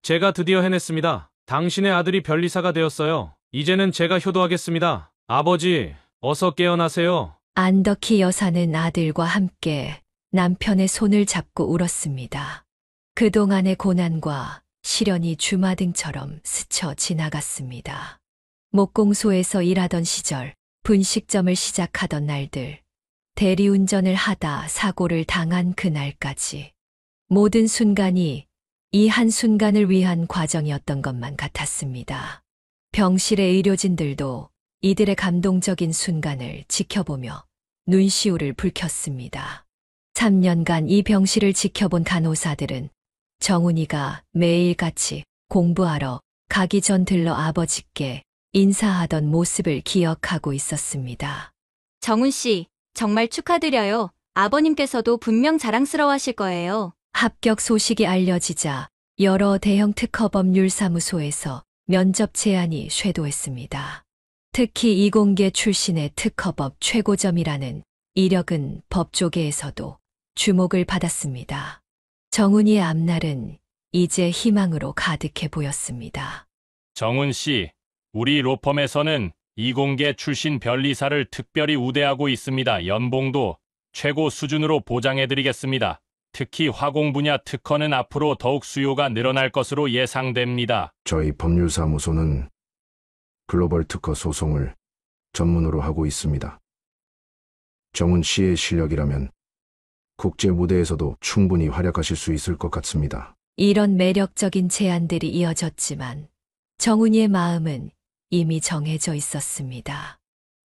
제가 드디어 해냈습니다. 당신의 아들이 변리사가 되었어요. 이제는 제가 효도하겠습니다. 아버지, 어서 깨어나세요. 안덕희 여사는 아들과 함께 남편의 손을 잡고 울었습니다. 그동안의 고난과 시련이 주마등처럼 스쳐 지나갔습니다. 목공소에서 일하던 시절, 분식점을 시작하던 날들, 대리운전을 하다 사고를 당한 그날까지 모든 순간이 이 한순간을 위한 과정이었던 것만 같았습니다. 병실의 의료진들도 이들의 감동적인 순간을 지켜보며 눈시울을 붉혔습니다. 3년간 이 병실을 지켜본 간호사들은 정훈이가 매일같이 공부하러 가기 전 들러 아버지께 인사하던 모습을 기억하고 있었습니다. 정훈 씨, 정말 축하드려요. 아버님께서도 분명 자랑스러워하실 거예요. 합격 소식이 알려지자 여러 대형 특허법률사무소에서 면접 제안이 쇄도했습니다. 특히 이공계 출신의 특허법 최고점이라는 이력은 법조계에서도 주목을 받았습니다. 정훈이의 앞날은 이제 희망으로 가득해 보였습니다. 정훈 씨, 우리 로펌에서는 이공계 출신 변리사를 특별히 우대하고 있습니다. 연봉도 최고 수준으로 보장해드리겠습니다. 특히 화공 분야 특허는 앞으로 더욱 수요가 늘어날 것으로 예상됩니다. 저희 법률사무소는 글로벌 특허 소송을 전문으로 하고 있습니다. 정훈 씨의 실력이라면 국제 무대에서도 충분히 활약하실 수 있을 것 같습니다. 이런 매력적인 제안들이 이어졌지만 정훈이의 마음은 이미 정해져 있었습니다.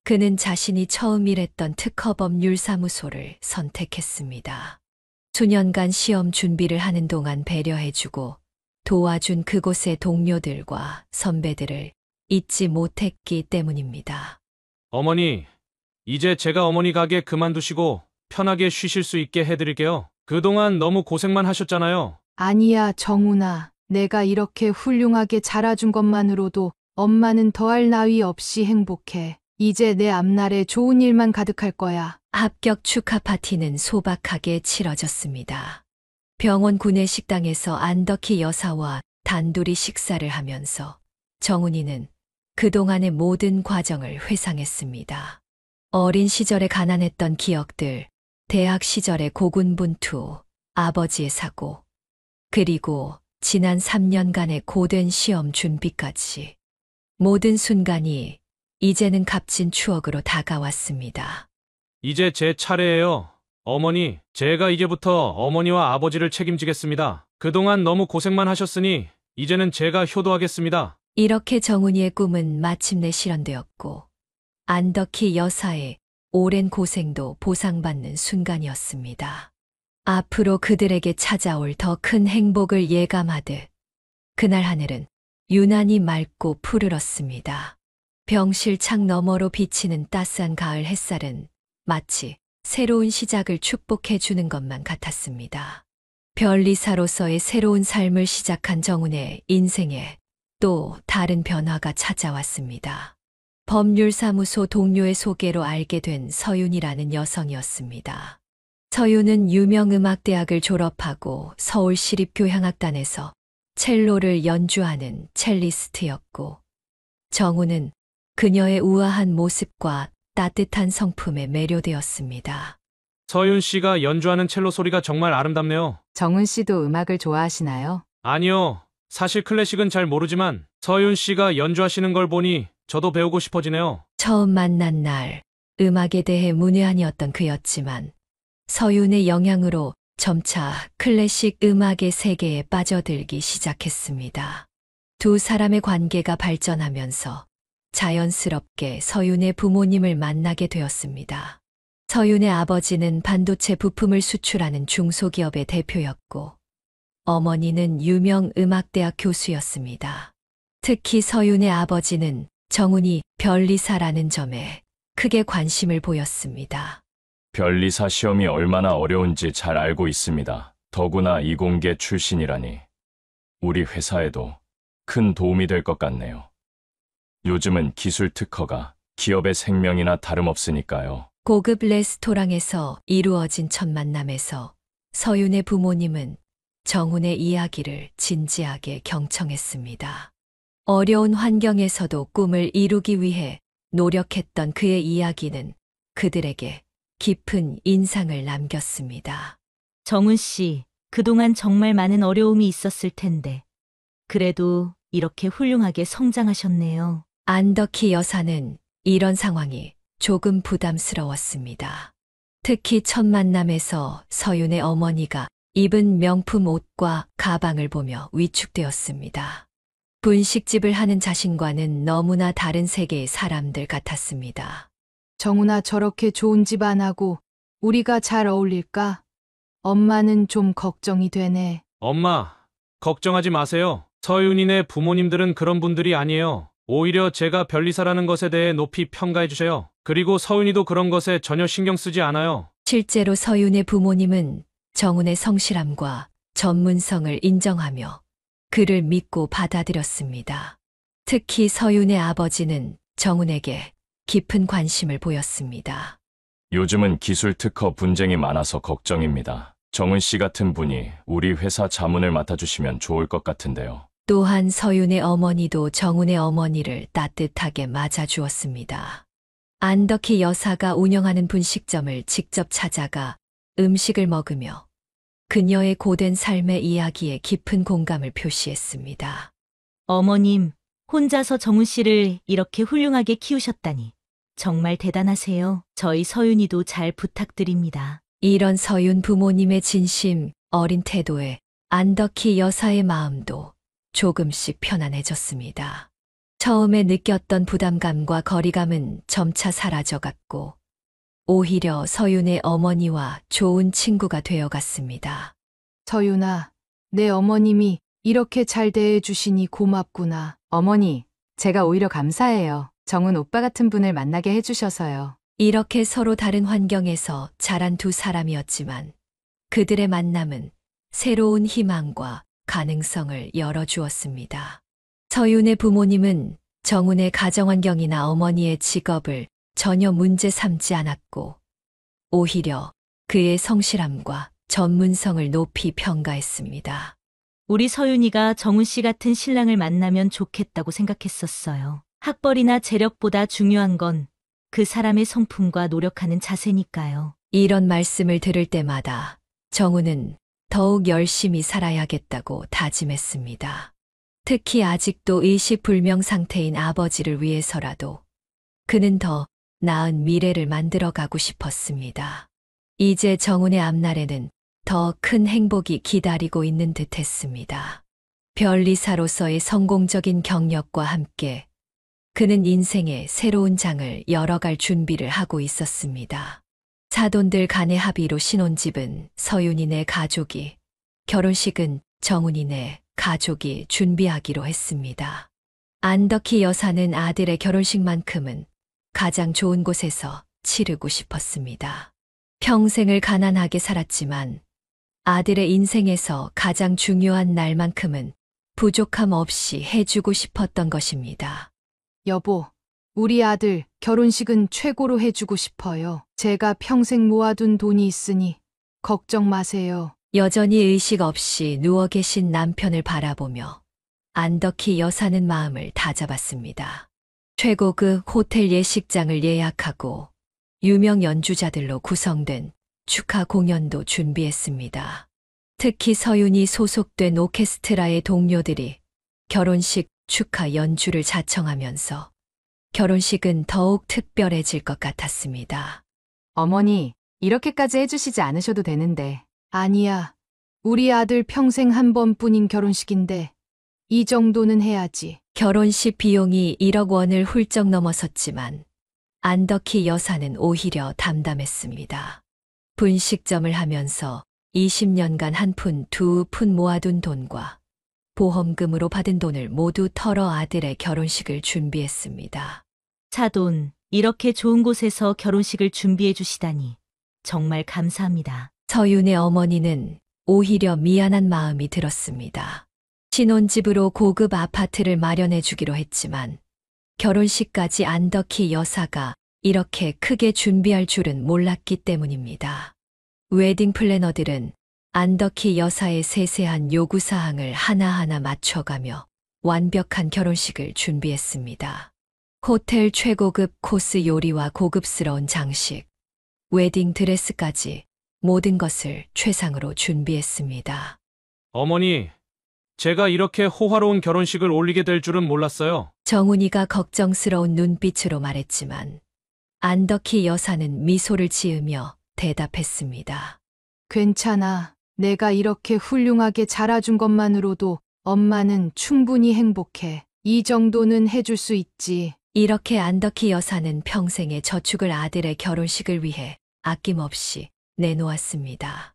그는 자신이 처음 일했던 특허법률사무소를 선택했습니다. 수년간 시험 준비를 하는 동안 배려해주고 도와준 그곳의 동료들과 선배들을 잊지 못했기 때문입니다. 어머니, 이제 제가 어머니 가게 그만두시고 편하게 쉬실 수 있게 해드릴게요. 그동안 너무 고생만 하셨잖아요. 아니야, 정훈아. 내가 이렇게 훌륭하게 자라준 것만으로도 엄마는 더할 나위 없이 행복해. 이제 내 앞날에 좋은 일만 가득할 거야. 합격 축하 파티는 소박하게 치러졌습니다. 병원 구내식당에서 안덕희 여사와 단둘이 식사를 하면서 정훈이는 그동안의 모든 과정을 회상했습니다. 어린 시절에 가난했던 기억들, 대학 시절의 고군분투, 아버지의 사고, 그리고 지난 3년간의 고된 시험 준비까지 모든 순간이 이제는 값진 추억으로 다가왔습니다. 이제 제 차례예요. 어머니, 제가 이제부터 어머니와 아버지를 책임지겠습니다. 그동안 너무 고생만 하셨으니 이제는 제가 효도하겠습니다. 이렇게 정훈이의 꿈은 마침내 실현되었고 안덕희 여사의 오랜 고생도 보상받는 순간이었습니다. 앞으로 그들에게 찾아올 더 큰 행복을 예감하듯 그날 하늘은 유난히 맑고 푸르렀습니다. 병실 창 너머로 비치는 따스한 가을 햇살은 마치 새로운 시작을 축복해 주는 것만 같았습니다. 변리사로서의 새로운 삶을 시작한 정훈의 인생에 또 다른 변화가 찾아왔습니다. 법률사무소 동료의 소개로 알게 된 서윤이라는 여성이었습니다. 서윤은 유명 음악대학을 졸업하고 서울시립교향악단에서 첼로를 연주하는 첼리스트였고, 정훈은 그녀의 우아한 모습과 따뜻한 성품에 매료되었습니다. 서윤 씨가 연주하는 첼로 소리가 정말 아름답네요. 정훈 씨도 음악을 좋아하시나요? 아니요. 사실 클래식은 잘 모르지만 서윤 씨가 연주하시는 걸 보니 저도 배우고 싶어지네요. 처음 만난 날 음악에 대해 문외한이었던 그였지만 서윤의 영향으로 점차 클래식 음악의 세계에 빠져들기 시작했습니다. 두 사람의 관계가 발전하면서 자연스럽게 서윤의 부모님을 만나게 되었습니다. 서윤의 아버지는 반도체 부품을 수출하는 중소기업의 대표였고, 어머니는 유명 음악대학 교수였습니다. 특히 서윤의 아버지는 정훈이 변리사라는 점에 크게 관심을 보였습니다. 변리사 시험이 얼마나 어려운지 잘 알고 있습니다. 더구나 이공계 출신이라니. 우리 회사에도 큰 도움이 될 것 같네요. 요즘은 기술 특허가 기업의 생명이나 다름없으니까요. 고급 레스토랑에서 이루어진 첫 만남에서 서윤의 부모님은 정훈의 이야기를 진지하게 경청했습니다. 어려운 환경에서도 꿈을 이루기 위해 노력했던 그의 이야기는 그들에게 깊은 인상을 남겼습니다. 정훈 씨, 그동안 정말 많은 어려움이 있었을 텐데, 그래도 이렇게 훌륭하게 성장하셨네요. 안덕희 여사는 이런 상황이 조금 부담스러웠습니다. 특히 첫 만남에서 서윤의 어머니가 입은 명품 옷과 가방을 보며 위축되었습니다. 분식집을 하는 자신과는 너무나 다른 세계의 사람들 같았습니다. 정훈아, 저렇게 좋은 집 안 하고 우리가 잘 어울릴까? 엄마는 좀 걱정이 되네. 엄마, 걱정하지 마세요. 서윤이네 부모님들은 그런 분들이 아니에요. 오히려 제가 변리사라는 것에 대해 높이 평가해 주세요. 그리고 서윤이도 그런 것에 전혀 신경 쓰지 않아요. 실제로 서윤의 부모님은 정훈의 성실함과 전문성을 인정하며 그를 믿고 받아들였습니다. 특히 서윤의 아버지는 정훈에게 깊은 관심을 보였습니다. 요즘은 기술 특허 분쟁이 많아서 걱정입니다. 정훈 씨 같은 분이 우리 회사 자문을 맡아주시면 좋을 것 같은데요. 또한 서윤의 어머니도 정훈의 어머니를 따뜻하게 맞아주었습니다. 안덕희 여사가 운영하는 분식점을 직접 찾아가 음식을 먹으며 그녀의 고된 삶의 이야기에 깊은 공감을 표시했습니다. 어머님, 혼자서 정훈 씨를 이렇게 훌륭하게 키우셨다니 정말 대단하세요. 저희 서윤이도 잘 부탁드립니다. 이런 서윤 부모님의 진심 어린 태도에 안덕희 여사의 마음도 조금씩 편안해졌습니다. 처음에 느꼈던 부담감과 거리감은 점차 사라져갔고 오히려 서윤의 어머니와 좋은 친구가 되어갔습니다. 서윤아, 내 어머님이 이렇게 잘 대해주시니 고맙구나. 어머니, 제가 오히려 감사해요. 정훈 오빠 같은 분을 만나게 해주셔서요. 이렇게 서로 다른 환경에서 자란 두 사람이었지만 그들의 만남은 새로운 희망과 가능성을 열어주었습니다. 서윤의 부모님은 정훈의 가정환경이나 어머니의 직업을 전혀 문제 삼지 않았고 오히려 그의 성실함과 전문성을 높이 평가했습니다. 우리 서윤이가 정훈 씨 같은 신랑을 만나면 좋겠다고 생각했었어요. 학벌이나 재력보다 중요한 건 그 사람의 성품과 노력하는 자세니까요. 이런 말씀을 들을 때마다 정훈은 더욱 열심히 살아야겠다고 다짐했습니다. 특히 아직도 의식불명 상태인 아버지를 위해서라도 그는 더 나은 미래를 만들어가고 싶었습니다. 이제 정훈의 앞날에는 더 큰 행복이 기다리고 있는 듯 했습니다. 변리사로서의 성공적인 경력과 함께 그는 인생의 새로운 장을 열어갈 준비를 하고 있었습니다. 사돈들 간의 합의로 신혼집은 서윤이네 가족이, 결혼식은 정훈이네 가족이 준비하기로 했습니다. 안덕희 여사는 아들의 결혼식만큼은 가장 좋은 곳에서 치르고 싶었습니다. 평생을 가난하게 살았지만 아들의 인생에서 가장 중요한 날만큼은 부족함 없이 해주고 싶었던 것입니다. 여보, 우리 아들 결혼식은 최고로 해주고 싶어요. 제가 평생 모아둔 돈이 있으니 걱정 마세요. 여전히 의식 없이 누워 계신 남편을 바라보며 안덕희 여사는 마음을 다잡았습니다. 최고급 호텔 예식장을 예약하고 유명 연주자들로 구성된 축하 공연도 준비했습니다. 특히 서윤이 소속된 오케스트라의 동료들이 결혼식 축하 연주를 자청하면서 결혼식은 더욱 특별해질 것 같았습니다. 어머니, 이렇게까지 해주시지 않으셔도 되는데. 아니야. 우리 아들 평생 한 번뿐인 결혼식인데 이 정도는 해야지. 결혼식 비용이 1억 원을 훌쩍 넘어섰지만 안덕희 여사는 오히려 담담했습니다. 분식점을 하면서 20년간 한 푼, 두 푼 모아둔 돈과 보험금으로 받은 돈을 모두 털어 아들의 결혼식을 준비했습니다. 사돈, 이렇게 좋은 곳에서 결혼식을 준비해 주시다니 정말 감사합니다. 서윤의 어머니는 오히려 미안한 마음이 들었습니다. 신혼집으로 고급 아파트를 마련해 주기로 했지만 결혼식까지 안덕희 여사가 이렇게 크게 준비할 줄은 몰랐기 때문입니다. 웨딩 플래너들은 안덕희 여사의 세세한 요구사항을 하나하나 맞춰가며 완벽한 결혼식을 준비했습니다. 호텔 최고급 코스 요리와 고급스러운 장식, 웨딩 드레스까지 모든 것을 최상으로 준비했습니다. 어머니, 제가 이렇게 호화로운 결혼식을 올리게 될 줄은 몰랐어요. 정훈이가 걱정스러운 눈빛으로 말했지만 안덕희 여사는 미소를 지으며 대답했습니다. 괜찮아. 내가 이렇게 훌륭하게 자라준 것만으로도 엄마는 충분히 행복해. 이 정도는 해줄 수 있지. 이렇게 안덕희 여사는 평생의 저축을 아들의 결혼식을 위해 아낌없이 내놓았습니다.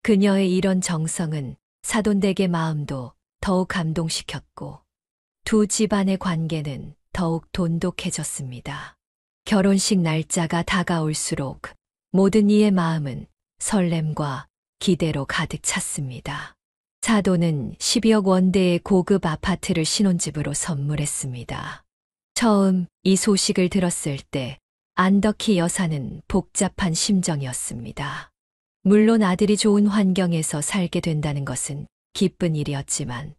그녀의 이런 정성은 사돈댁의 마음도 더욱 감동시켰고 두 집안의 관계는 더욱 돈독해졌습니다. 결혼식 날짜가 다가올수록 모든 이의 마음은 설렘과 기대로 가득 찼습니다. 사돈은 12억 원대의 고급 아파트를 신혼집으로 선물했습니다. 처음 이 소식을 들었을 때 안덕희 여사는 복잡한 심정이었습니다. 물론 아들이 좋은 환경에서 살게 된다는 것은 기쁜 일이었지만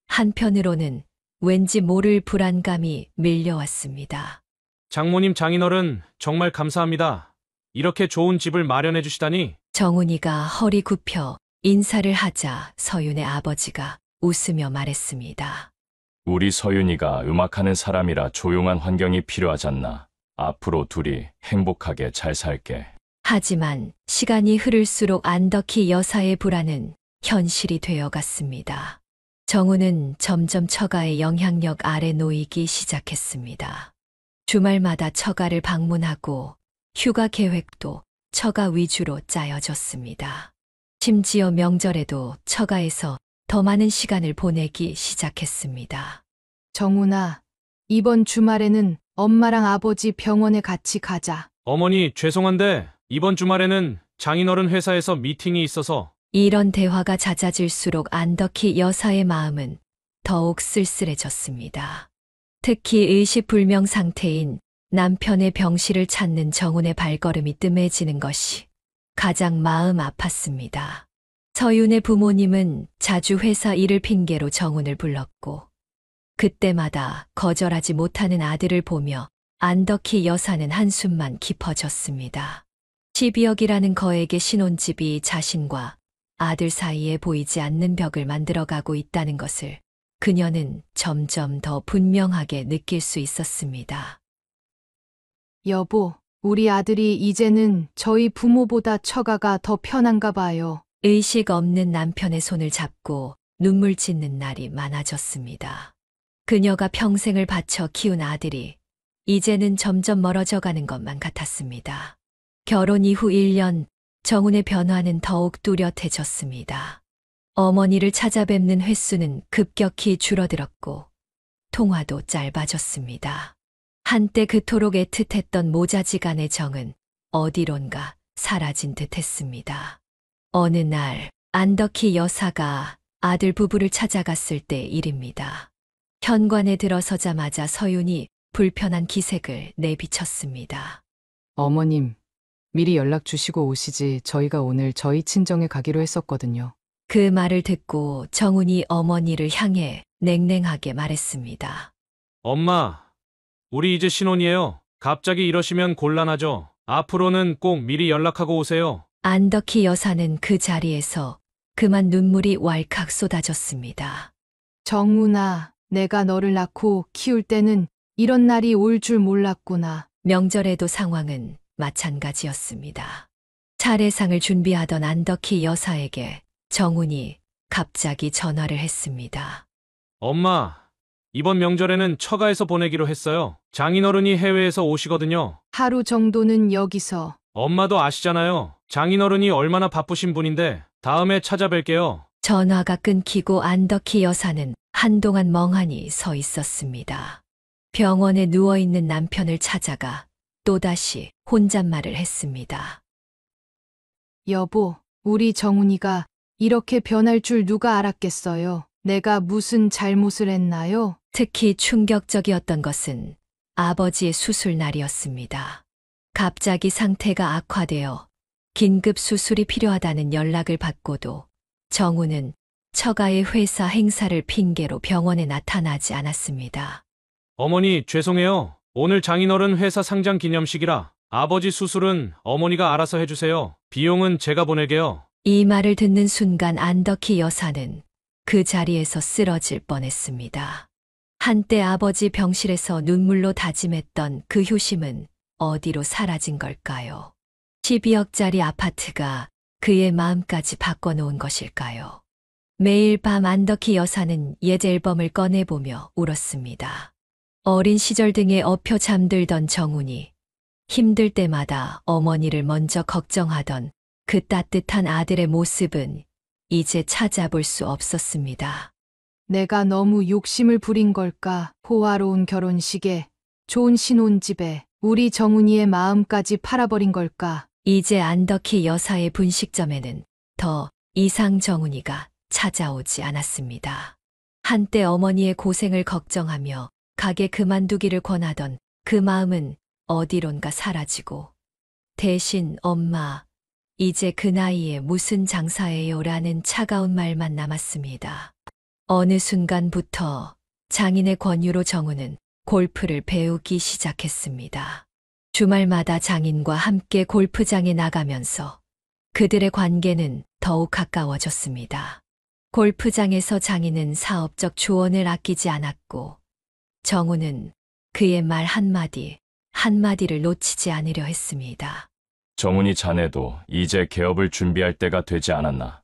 한편으로는 왠지 모를 불안감이 밀려왔습니다. 장모님, 장인어른 정말 감사합니다. 이렇게 좋은 집을 마련해 주시다니. 정훈이가 허리 굽혀 인사를 하자 서윤의 아버지가 웃으며 말했습니다. 우리 서윤이가 음악하는 사람이라 조용한 환경이 필요하잖나. 앞으로 둘이 행복하게 잘 살게. 하지만 시간이 흐를수록 안덕희 여사의 불안은 현실이 되어갔습니다. 정훈은 점점 처가의 영향력 아래 놓이기 시작했습니다. 주말마다 처가를 방문하고 휴가 계획도 처가 위주로 짜여졌습니다. 심지어 명절에도 처가에서 더 많은 시간을 보내기 시작했습니다. 정훈아, 이번 주말에는 엄마랑 아버지 병원에 같이 가자. 어머니, 죄송한데 이번 주말에는 장인어른 회사에서 미팅이 있어서. 이런 대화가 잦아질수록 안덕희 여사의 마음은 더욱 쓸쓸해졌습니다. 특히 의식불명 상태인 남편의 병실을 찾는 정훈의 발걸음이 뜸해지는 것이 가장 마음 아팠습니다. 서윤의 부모님은 자주 회사 일을 핑계로 정훈을 불렀고 그때마다 거절하지 못하는 아들을 보며 안덕희 여사는 한숨만 깊어졌습니다. 12억이라는 거액의 신혼집이 자신과 아들 사이에 보이지 않는 벽을 만들어가고 있다는 것을 그녀는 점점 더 분명하게 느낄 수 있었습니다. 여보, 우리 아들이 이제는 저희 부모보다 처가가 더 편한가 봐요. 의식 없는 남편의 손을 잡고 눈물 짓는 날이 많아졌습니다. 그녀가 평생을 바쳐 키운 아들이 이제는 점점 멀어져 가는 것만 같았습니다. 결혼 이후 1년, 정훈의 변화는 더욱 뚜렷해졌습니다. 어머니를 찾아뵙는 횟수는 급격히 줄어들었고, 통화도 짧아졌습니다. 한때 그토록 애틋했던 모자지간의 정은 어디론가 사라진 듯 했습니다. 어느 날, 안덕희 여사가 아들 부부를 찾아갔을 때 일입니다. 현관에 들어서자마자 서윤이 불편한 기색을 내비쳤습니다. 어머님, 미리 연락 주시고 오시지 저희가 오늘 저희 친정에 가기로 했었거든요. 그 말을 듣고 정훈이 어머니를 향해 냉랭하게 말했습니다. 엄마, 우리 이제 신혼이에요. 갑자기 이러시면 곤란하죠. 앞으로는 꼭 미리 연락하고 오세요. 안덕희 여사는 그 자리에서 그만 눈물이 왈칵 쏟아졌습니다. 정훈아, 내가 너를 낳고 키울 때는 이런 날이 올 줄 몰랐구나. 명절에도 상황은 마찬가지였습니다. 차례상을 준비하던 안덕희 여사에게 정훈이 갑자기 전화를 했습니다. 엄마, 이번 명절에는 처가에서 보내기로 했어요. 장인어른이 해외에서 오시거든요. 하루 정도는 여기서. 엄마도 아시잖아요. 장인어른이 얼마나 바쁘신 분인데 다음에 찾아뵐게요. 전화가 끊기고 안덕희 여사는 한동안 멍하니 서 있었습니다. 병원에 누워있는 남편을 찾아가 또다시 혼잣말을 했습니다. 여보, 우리 정훈이가 이렇게 변할 줄 누가 알았겠어요. 내가 무슨 잘못을 했나요? 특히 충격적이었던 것은 아버지의 수술 날이었습니다. 갑자기 상태가 악화되어 긴급 수술이 필요하다는 연락을 받고도 정훈은 처가의 회사 행사를 핑계로 병원에 나타나지 않았습니다. 어머니, 죄송해요. 오늘 장인어른 회사 상장 기념식이라 아버지 수술은 어머니가 알아서 해주세요. 비용은 제가 보낼게요. 이 말을 듣는 순간 안덕희 여사는 그 자리에서 쓰러질 뻔했습니다. 한때 아버지 병실에서 눈물로 다짐했던 그 효심은 어디로 사라진 걸까요? 12억짜리 아파트가 그의 마음까지 바꿔놓은 것일까요? 매일 밤 안덕희 여사는 옛 앨범을 꺼내보며 울었습니다. 어린 시절 등에 엎여 잠들던 정훈이 힘들 때마다 어머니를 먼저 걱정하던 그 따뜻한 아들의 모습은 이제 찾아볼 수 없었습니다. 내가 너무 욕심을 부린 걸까? 호화로운 결혼식에, 좋은 신혼집에 우리 정훈이의 마음까지 팔아버린 걸까? 이제 안덕희 여사의 분식점에는 더 이상 정훈이가 찾아오지 않았습니다. 한때 어머니의 고생을 걱정하며 가게 그만두기를 권하던 그 마음은 어디론가 사라지고 대신 엄마, 이제 그 나이에 무슨 장사예요? 라는 차가운 말만 남았습니다. 어느 순간부터 장인의 권유로 정훈은 골프를 배우기 시작했습니다. 주말마다 장인과 함께 골프장에 나가면서 그들의 관계는 더욱 가까워졌습니다. 골프장에서 장인은 사업적 조언을 아끼지 않았고 정훈은 그의 말 한마디를 놓치지 않으려 했습니다. 정훈이 자네도 이제 개업을 준비할 때가 되지 않았나?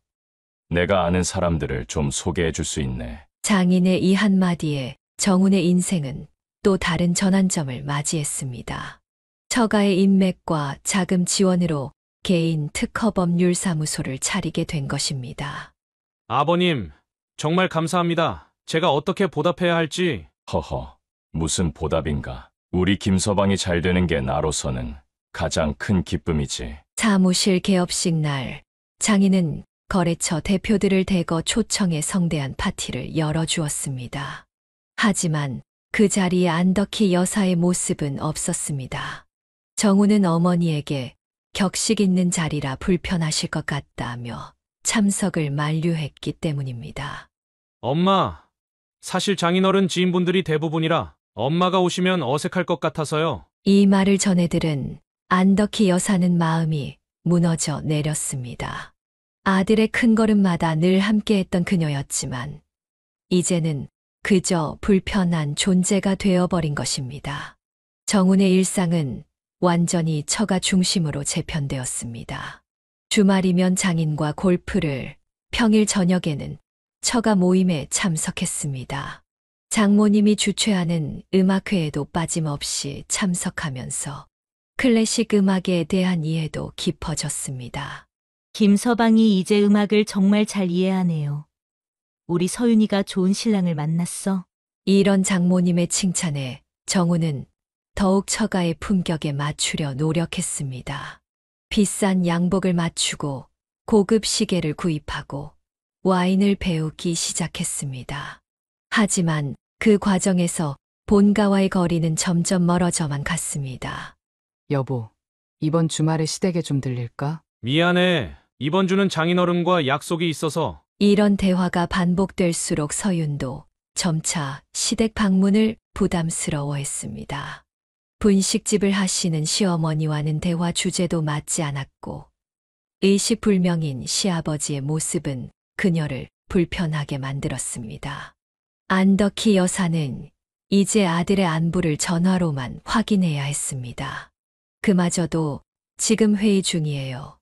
내가 아는 사람들을 좀 소개해 줄 수 있네. 장인의 이 한마디에 정훈의 인생은 또 다른 전환점을 맞이했습니다. 처가의 인맥과 자금 지원으로 개인 특허법률사무소를 차리게 된 것입니다. 아버님, 정말 감사합니다. 제가 어떻게 보답해야 할지. 허허, 무슨 보답인가. 우리 김서방이 잘 되는 게 나로서는 가장 큰 기쁨이지. 사무실 개업식 날, 장인은 거래처 대표들을 대거 초청해 성대한 파티를 열어주었습니다. 하지만 그 자리에 안덕희 여사의 모습은 없었습니다. 정훈은 어머니에게 격식 있는 자리라 불편하실 것 같다며 참석을 만류했기 때문입니다. 엄마, 사실 장인어른 지인분들이 대부분이라 엄마가 오시면 어색할 것 같아서요. 이 말을 전해 들은 안덕희 여사는 마음이 무너져 내렸습니다. 아들의 큰 걸음마다 늘 함께했던 그녀였지만 이제는 그저 불편한 존재가 되어버린 것입니다. 정훈의 일상은 완전히 처가 중심으로 재편되었습니다. 주말이면 장인과 골프를, 평일 저녁에는 처가 모임에 참석했습니다. 장모님이 주최하는 음악회에도 빠짐없이 참석하면서 클래식 음악에 대한 이해도 깊어졌습니다. 김서방이 이제 음악을 정말 잘 이해하네요. 우리 서윤이가 좋은 신랑을 만났어. 이런 장모님의 칭찬에 정우는 더욱 처가의 품격에 맞추려 노력했습니다. 비싼 양복을 맞추고 고급 시계를 구입하고 와인을 배우기 시작했습니다. 하지만 그 과정에서 본가와의 거리는 점점 멀어져만 갔습니다. 여보, 이번 주말에 시댁에 좀 들릴까? 미안해. 이번 주는 장인어른과 약속이 있어서. 이런 대화가 반복될수록 서윤도 점차 시댁 방문을 부담스러워했습니다. 분식집을 하시는 시어머니와는 대화 주제도 맞지 않았고 의식불명인 시아버지의 모습은 그녀를 불편하게 만들었습니다. 안덕희 여사는 이제 아들의 안부를 전화로만 확인해야 했습니다. 그마저도 지금 회의 중이에요.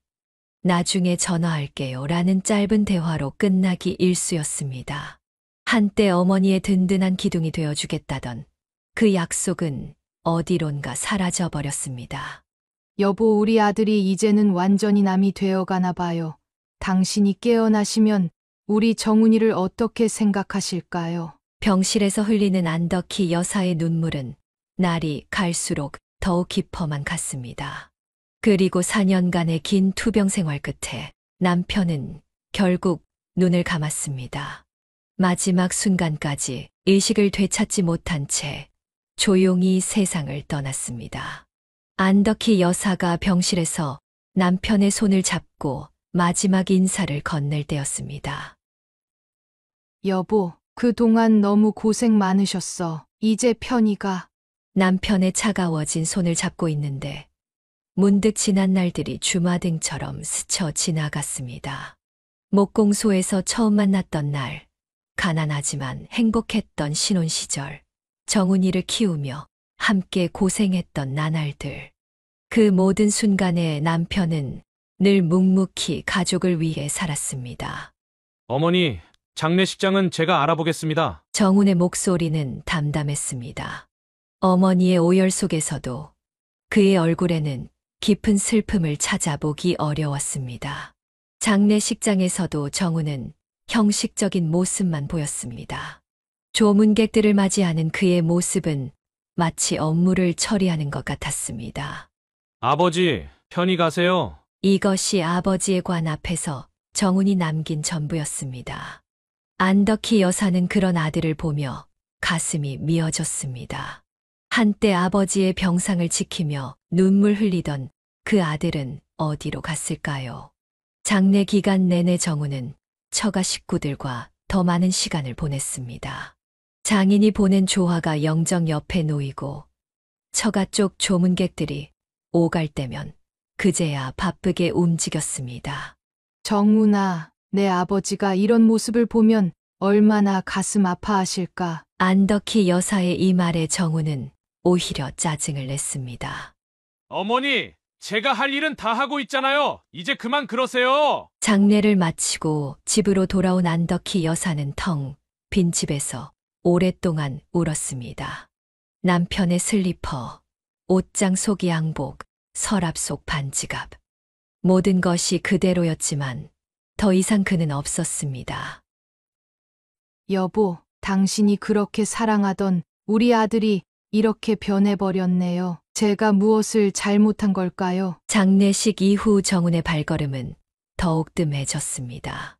나중에 전화할게요. 라는 짧은 대화로 끝나기 일쑤였습니다. 한때 어머니의 든든한 기둥이 되어주겠다던 그 약속은 어디론가 사라져버렸습니다. 여보, 우리 아들이 이제는 완전히 남이 되어가나 봐요. 당신이 깨어나시면 우리 정훈이를 어떻게 생각하실까요? 병실에서 흘리는 안덕희 여사의 눈물은 날이 갈수록 더욱 깊어만 갔습니다. 그리고 4년간의 긴 투병 생활 끝에 남편은 결국 눈을 감았습니다. 마지막 순간까지 의식을 되찾지 못한 채 조용히 세상을 떠났습니다. 안덕희 여사가 병실에서 남편의 손을 잡고 마지막 인사를 건넬 때였습니다. 여보, 그동안 너무 고생 많으셨어. 이제 편히가. 남편의 차가워진 손을 잡고 있는데 문득 지난 날들이 주마등처럼 스쳐 지나갔습니다. 목공소에서 처음 만났던 날, 가난하지만 행복했던 신혼 시절, 정훈이를 키우며 함께 고생했던 나날들. 그 모든 순간에 남편은 늘 묵묵히 가족을 위해 살았습니다. 어머니, 장례식장은 제가 알아보겠습니다. 정훈의 목소리는 담담했습니다. 어머니의 오열 속에서도 그의 얼굴에는 깊은 슬픔을 찾아보기 어려웠습니다. 장례식장에서도 정훈은 형식적인 모습만 보였습니다. 조문객들을 맞이하는 그의 모습은 마치 업무를 처리하는 것 같았습니다. 아버지, 편히 가세요. 이것이 아버지의 관 앞에서 정훈이 남긴 전부였습니다. 안덕희 여사는 그런 아들을 보며 가슴이 미어졌습니다. 한때 아버지의 병상을 지키며 눈물 흘리던 그 아들은 어디로 갔을까요? 장례 기간 내내 정우는 처가 식구들과 더 많은 시간을 보냈습니다. 장인이 보낸 조화가 영정 옆에 놓이고 처가 쪽 조문객들이 오갈 때면 그제야 바쁘게 움직였습니다. 정훈아, 내 아버지가 이런 모습을 보면 얼마나 가슴 아파하실까. 안덕희 여사의 이 말에 정우는 오히려 짜증을 냈습니다. 어머니, 제가 할 일은 다 하고 있잖아요. 이제 그만 그러세요. 장례를 마치고 집으로 돌아온 안덕희 여사는 텅 빈 집에서 오랫동안 울었습니다. 남편의 슬리퍼, 옷장 속 양복, 서랍 속 반지갑. 모든 것이 그대로였지만 더 이상 그는 없었습니다. 여보, 당신이 그렇게 사랑하던 우리 아들이 이렇게 변해버렸네요. 제가 무엇을 잘못한 걸까요? 장례식 이후 정훈의 발걸음은 더욱 뜸해졌습니다.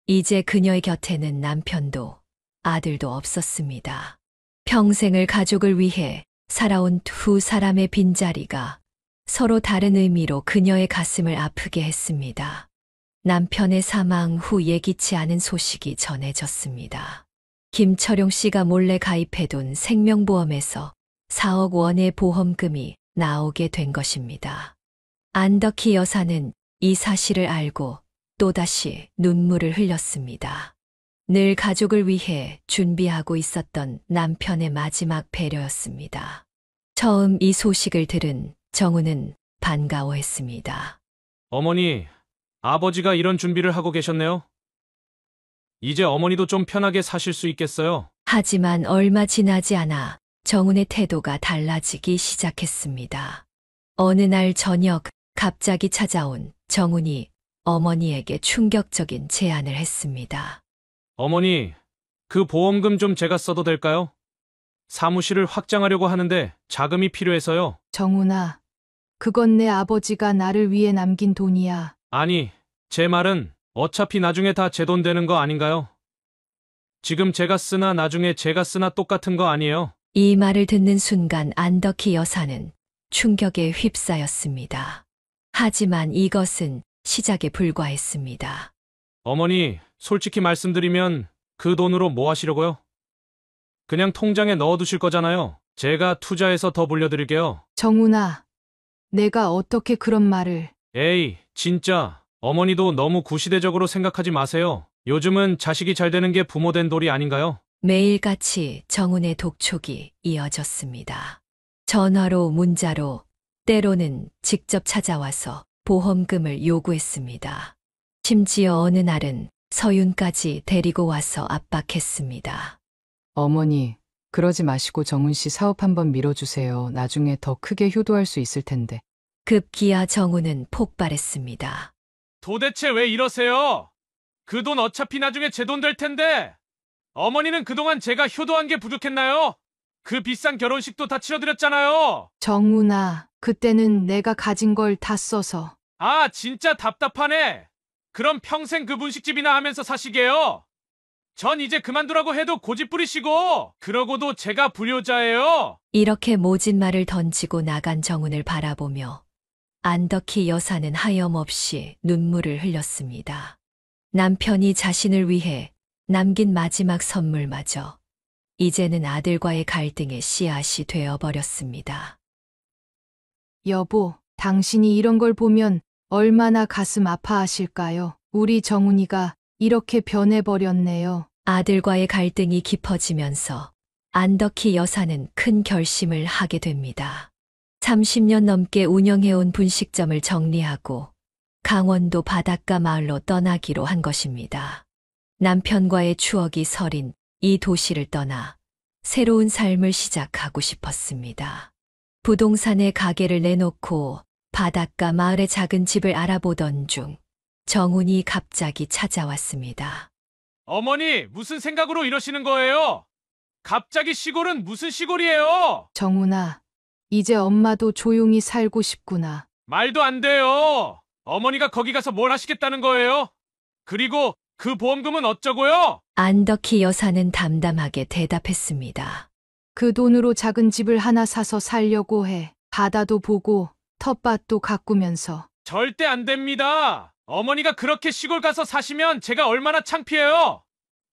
이제 그녀의 곁에는 남편도 아들도 없었습니다. 평생을 가족을 위해 살아온 두 사람의 빈자리가 서로 다른 의미로 그녀의 가슴을 아프게 했습니다. 남편의 사망 후 예기치 않은 소식이 전해졌습니다. 김철용 씨가 몰래 가입해둔 생명보험에서 4억 원의 보험금이 나오게 된 것입니다. 안덕희 여사는 이 사실을 알고 또다시 눈물을 흘렸습니다. 늘 가족을 위해 준비하고 있었던 남편의 마지막 배려였습니다. 처음 이 소식을 들은 정우는 반가워했습니다. 어머니, 아버지가 이런 준비를 하고 계셨네요. 이제 어머니도 좀 편하게 사실 수 있겠어요. 하지만 얼마 지나지 않아 정훈의 태도가 달라지기 시작했습니다. 어느 날 저녁 갑자기 찾아온 정훈이 어머니에게 충격적인 제안을 했습니다. 어머니, 그 보험금 좀 제가 써도 될까요? 사무실을 확장하려고 하는데 자금이 필요해서요. 정훈아, 그건 내 아버지가 나를 위해 남긴 돈이야. 아니, 제 말은 어차피 나중에 다 제 돈 되는 거 아닌가요? 지금 제가 쓰나 나중에 제가 쓰나 똑같은 거 아니에요? 이 말을 듣는 순간 안덕희 여사는 충격에 휩싸였습니다. 하지만 이것은 시작에 불과했습니다. 어머니, 솔직히 말씀드리면 그 돈으로 뭐 하시려고요? 그냥 통장에 넣어두실 거잖아요. 제가 투자해서 더 불려드릴게요. 정훈아, 내가 어떻게 그런 말을... 에이, 진짜. 어머니도 너무 구시대적으로 생각하지 마세요. 요즘은 자식이 잘 되는 게 부모 된 도리 아닌가요? 매일같이 정훈의 독촉이 이어졌습니다. 전화로 문자로 때로는 직접 찾아와서 보험금을 요구했습니다. 심지어 어느 날은 서윤까지 데리고 와서 압박했습니다. 어머니, 그러지 마시고 정훈 씨 사업 한번 밀어주세요. 나중에 더 크게 효도할 수 있을 텐데. 급기야 정훈은 폭발했습니다. 도대체 왜 이러세요? 그 돈 어차피 나중에 제 돈 될 텐데. 어머니는 그동안 제가 효도한 게 부족했나요? 그 비싼 결혼식도 다 치러드렸잖아요. 정훈아, 그때는 내가 가진 걸 다 써서... 아, 진짜 답답하네. 그럼 평생 그 분식집이나 하면서 사시게요. 전 이제 그만두라고 해도 고집 부리시고, 그러고도 제가 불효자예요. 이렇게 모진 말을 던지고 나간 정훈을 바라보며 안덕희 여사는 하염없이 눈물을 흘렸습니다. 남편이 자신을 위해 남긴 마지막 선물마저 이제는 아들과의 갈등의 씨앗이 되어버렸습니다. 여보, 당신이 이런 걸 보면 얼마나 가슴 아파하실까요? 우리 정훈이가 이렇게 변해버렸네요. 아들과의 갈등이 깊어지면서 안덕희 여사는 큰 결심을 하게 됩니다. 30년 넘게 운영해온 분식점을 정리하고 강원도 바닷가 마을로 떠나기로 한 것입니다. 남편과의 추억이 서린 이 도시를 떠나 새로운 삶을 시작하고 싶었습니다. 부동산에 가게를 내놓고 바닷가 마을의 작은 집을 알아보던 중 정훈이 갑자기 찾아왔습니다. 어머니, 무슨 생각으로 이러시는 거예요? 갑자기 시골은 무슨 시골이에요? 정훈아, 이제 엄마도 조용히 살고 싶구나. 말도 안 돼요. 어머니가 거기 가서 뭘 하시겠다는 거예요? 그리고 그 보험금은 어쩌고요? 안덕희 여사는 담담하게 대답했습니다. 그 돈으로 작은 집을 하나 사서 살려고 해. 바다도 보고 텃밭도 가꾸면서. 절대 안 됩니다. 어머니가 그렇게 시골 가서 사시면 제가 얼마나 창피해요.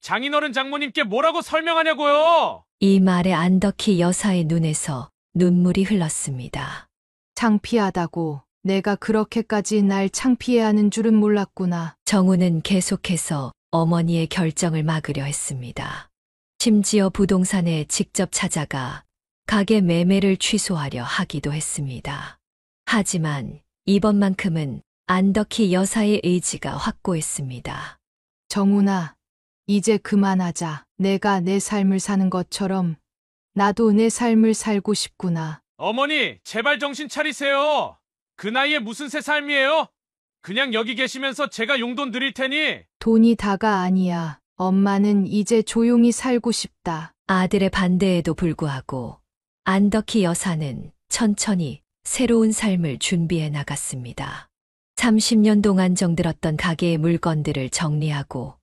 장인어른 장모님께 뭐라고 설명하냐고요. 이 말에 안덕희 여사의 눈에서 눈물이 흘렀습니다. 창피하다고. 내가 그렇게까지 날 창피해하는 줄은 몰랐구나. 정훈은 계속해서 어머니의 결정을 막으려 했습니다. 심지어 부동산에 직접 찾아가 가게 매매를 취소하려 하기도 했습니다. 하지만 이번만큼은 안덕희 여사의 의지가 확고했습니다. 정훈아, 이제 그만하자. 내가 내 삶을 사는 것처럼 나도 내 삶을 살고 싶구나. 어머니, 제발 정신 차리세요. 그 나이에 무슨 새 삶이에요? 그냥 여기 계시면서 제가 용돈 드릴 테니. 돈이 다가 아니야. 엄마는 이제 조용히 살고 싶다. 아들의 반대에도 불구하고 안덕희 여사는 천천히 새로운 삶을 준비해 나갔습니다. 30년 동안 정들었던 가게의 물건들을 정리하고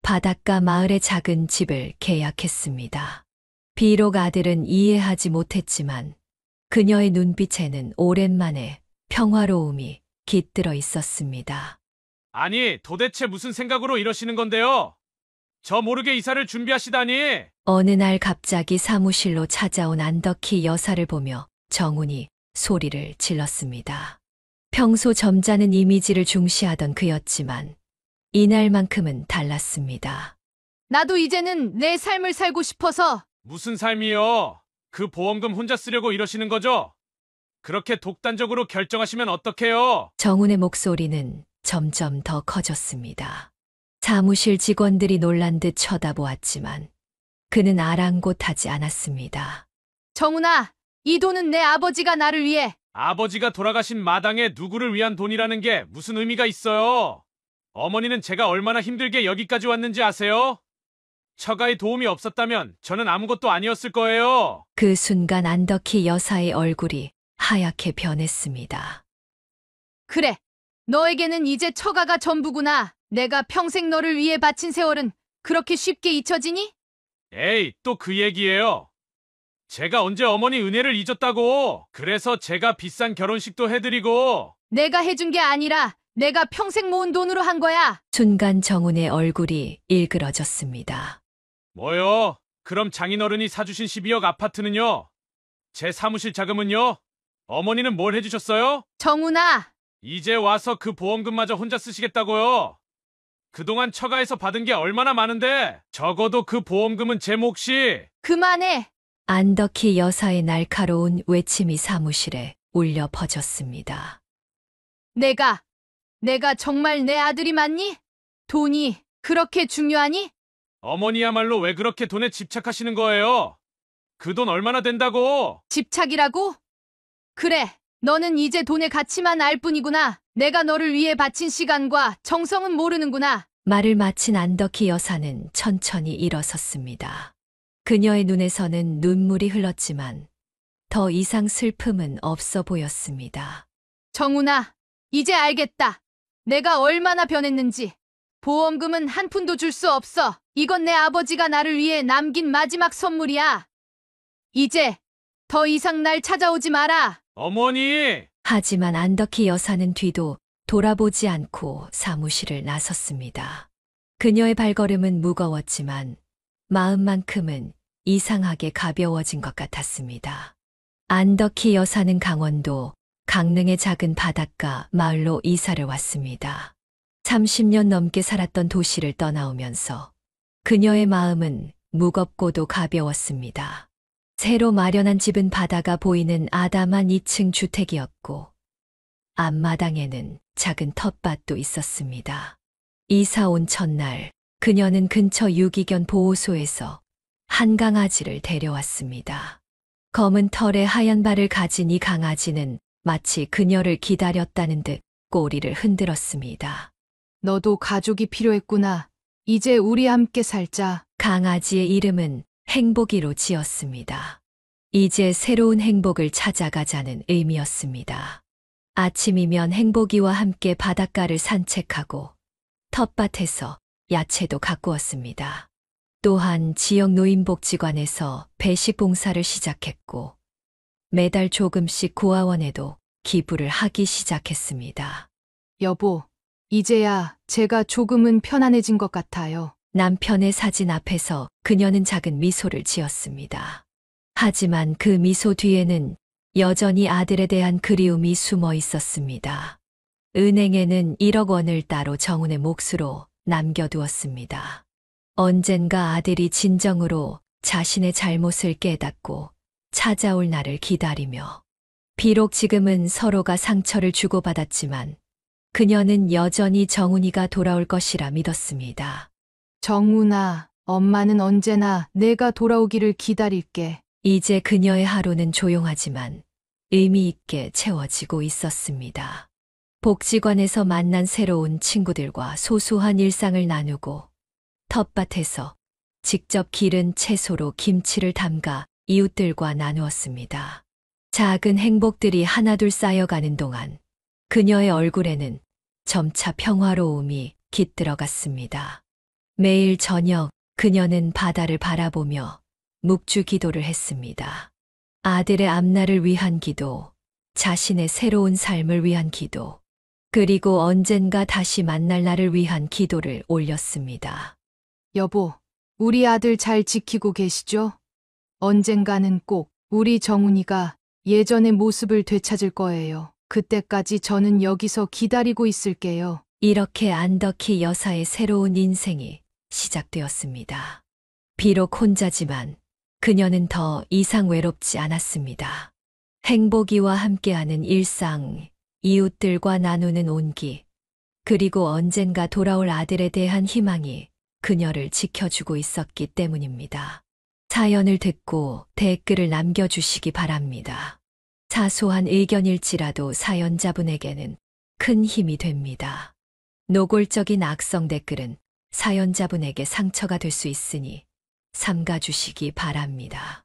바닷가 마을의 작은 집을 계약했습니다. 비록 아들은 이해하지 못했지만 그녀의 눈빛에는 오랜만에 평화로움이 깃들어 있었습니다. 아니, 도대체 무슨 생각으로 이러시는 건데요? 저 모르게 이사를 준비하시다니. 어느 날 갑자기 사무실로 찾아온 안덕희 여사를 보며 정훈이 소리를 질렀습니다. 평소 점잖은 이미지를 중시하던 그였지만 이날만큼은 달랐습니다. 나도 이제는 내 삶을 살고 싶어서. 무슨 삶이요? 그 보험금 혼자 쓰려고 이러시는 거죠? 그렇게 독단적으로 결정하시면 어떡해요? 정훈의 목소리는 점점 더 커졌습니다. 사무실 직원들이 놀란 듯 쳐다보았지만 그는 아랑곳하지 않았습니다. 정훈아, 이 돈은 내 아버지가 나를 위해 아버지가 돌아가신 마당에 누구를 위한 돈이라는 게 무슨 의미가 있어요? 어머니는 제가 얼마나 힘들게 여기까지 왔는지 아세요? 처가의 도움이 없었다면 저는 아무것도 아니었을 거예요. 그 순간 안덕희 여사의 얼굴이 하얗게 변했습니다. 그래, 너에게는 이제 처가가 전부구나. 내가 평생 너를 위해 바친 세월은 그렇게 쉽게 잊혀지니? 에이, 또 그 얘기예요. 제가 언제 어머니 은혜를 잊었다고. 그래서 제가 비싼 결혼식도 해드리고. 내가 해준 게 아니라 내가 평생 모은 돈으로 한 거야. 순간 정훈의 얼굴이 일그러졌습니다. 뭐요? 그럼 장인어른이 사주신 12억 아파트는요? 제 사무실 자금은요? 어머니는 뭘 해주셨어요? 정훈아. 이제 와서 그 보험금마저 혼자 쓰시겠다고요? 그동안 처가에서 받은 게 얼마나 많은데 적어도 그 보험금은 제 몫이. 그만해. 안덕희 여사의 날카로운 외침이 사무실에 울려 퍼졌습니다. 내가 정말 내 아들이 맞니? 돈이 그렇게 중요하니? 어머니야말로 왜 그렇게 돈에 집착하시는 거예요? 그 돈 얼마나 된다고? 집착이라고? 그래, 너는 이제 돈의 가치만 알 뿐이구나. 내가 너를 위해 바친 시간과 정성은 모르는구나. 말을 마친 안덕희 여사는 천천히 일어섰습니다. 그녀의 눈에서는 눈물이 흘렀지만 더 이상 슬픔은 없어 보였습니다. 정훈아, 이제 알겠다. 내가 얼마나 변했는지. 보험금은 한 푼도 줄 수 없어. 이건 내 아버지가 나를 위해 남긴 마지막 선물이야. 이제 더 이상 날 찾아오지 마라. 어머니! 하지만 안덕희 여사는 뒤도 돌아보지 않고 사무실을 나섰습니다. 그녀의 발걸음은 무거웠지만 마음만큼은 이상하게 가벼워진 것 같았습니다. 안덕희 여사는 강원도 강릉의 작은 바닷가 마을로 이사를 왔습니다. 30년 넘게 살았던 도시를 떠나오면서 그녀의 마음은 무겁고도 가벼웠습니다. 새로 마련한 집은 바다가 보이는 아담한 2층 주택이었고 앞마당에는 작은 텃밭도 있었습니다. 이사 온 첫날 그녀는 근처 유기견 보호소에서 한 강아지를 데려왔습니다. 검은 털에 하얀 발을 가진 이 강아지는 마치 그녀를 기다렸다는 듯 꼬리를 흔들었습니다. 너도 가족이 필요했구나. 이제 우리 함께 살자. 강아지의 이름은 행복이로 지었습니다. 이제 새로운 행복을 찾아가자는 의미였습니다. 아침이면 행복이와 함께 바닷가를 산책하고 텃밭에서 야채도 가꾸었습니다. 또한 지역 노인복지관에서 배식 봉사를 시작했고 매달 조금씩 고아원에도 기부를 하기 시작했습니다. 여보, 이제야 제가 조금은 편안해진 것 같아요. 남편의 사진 앞에서 그녀는 작은 미소를 지었습니다. 하지만 그 미소 뒤에는 여전히 아들에 대한 그리움이 숨어 있었습니다. 은행에는 1억 원을 따로 정훈의 몫으로 남겨두었습니다. 언젠가 아들이 진정으로 자신의 잘못을 깨닫고 찾아올 날을 기다리며 비록 지금은 서로가 상처를 주고받았지만 그녀는 여전히 정훈이가 돌아올 것이라 믿었습니다. 정훈아, 엄마는 언제나 내가 돌아오기를 기다릴게. 이제 그녀의 하루는 조용하지만 의미 있게 채워지고 있었습니다. 복지관에서 만난 새로운 친구들과 소소한 일상을 나누고 텃밭에서 직접 기른 채소로 김치를 담가 이웃들과 나누었습니다. 작은 행복들이 하나둘 쌓여가는 동안 그녀의 얼굴에는 점차 평화로움이 깃들어갔습니다. 매일 저녁 그녀는 바다를 바라보며 묵주 기도를 했습니다. 아들의 앞날을 위한 기도, 자신의 새로운 삶을 위한 기도, 그리고 언젠가 다시 만날 날을 위한 기도를 올렸습니다. 여보, 우리 아들 잘 지키고 계시죠? 언젠가는 꼭 우리 정훈이가 예전의 모습을 되찾을 거예요. 그때까지 저는 여기서 기다리고 있을게요. 이렇게 안덕희 여사의 새로운 인생이 시작되었습니다. 비록 혼자지만 그녀는 더 이상 외롭지 않았습니다. 행복이와 함께하는 일상, 이웃들과 나누는 온기, 그리고 언젠가 돌아올 아들에 대한 희망이 그녀를 지켜주고 있었기 때문입니다. 사연을 듣고 댓글을 남겨주시기 바랍니다. 사소한 의견일지라도 사연자분에게는 큰 힘이 됩니다. 노골적인 악성 댓글은 사연자분에게 상처가 될 수 있으니 삼가주시기 바랍니다.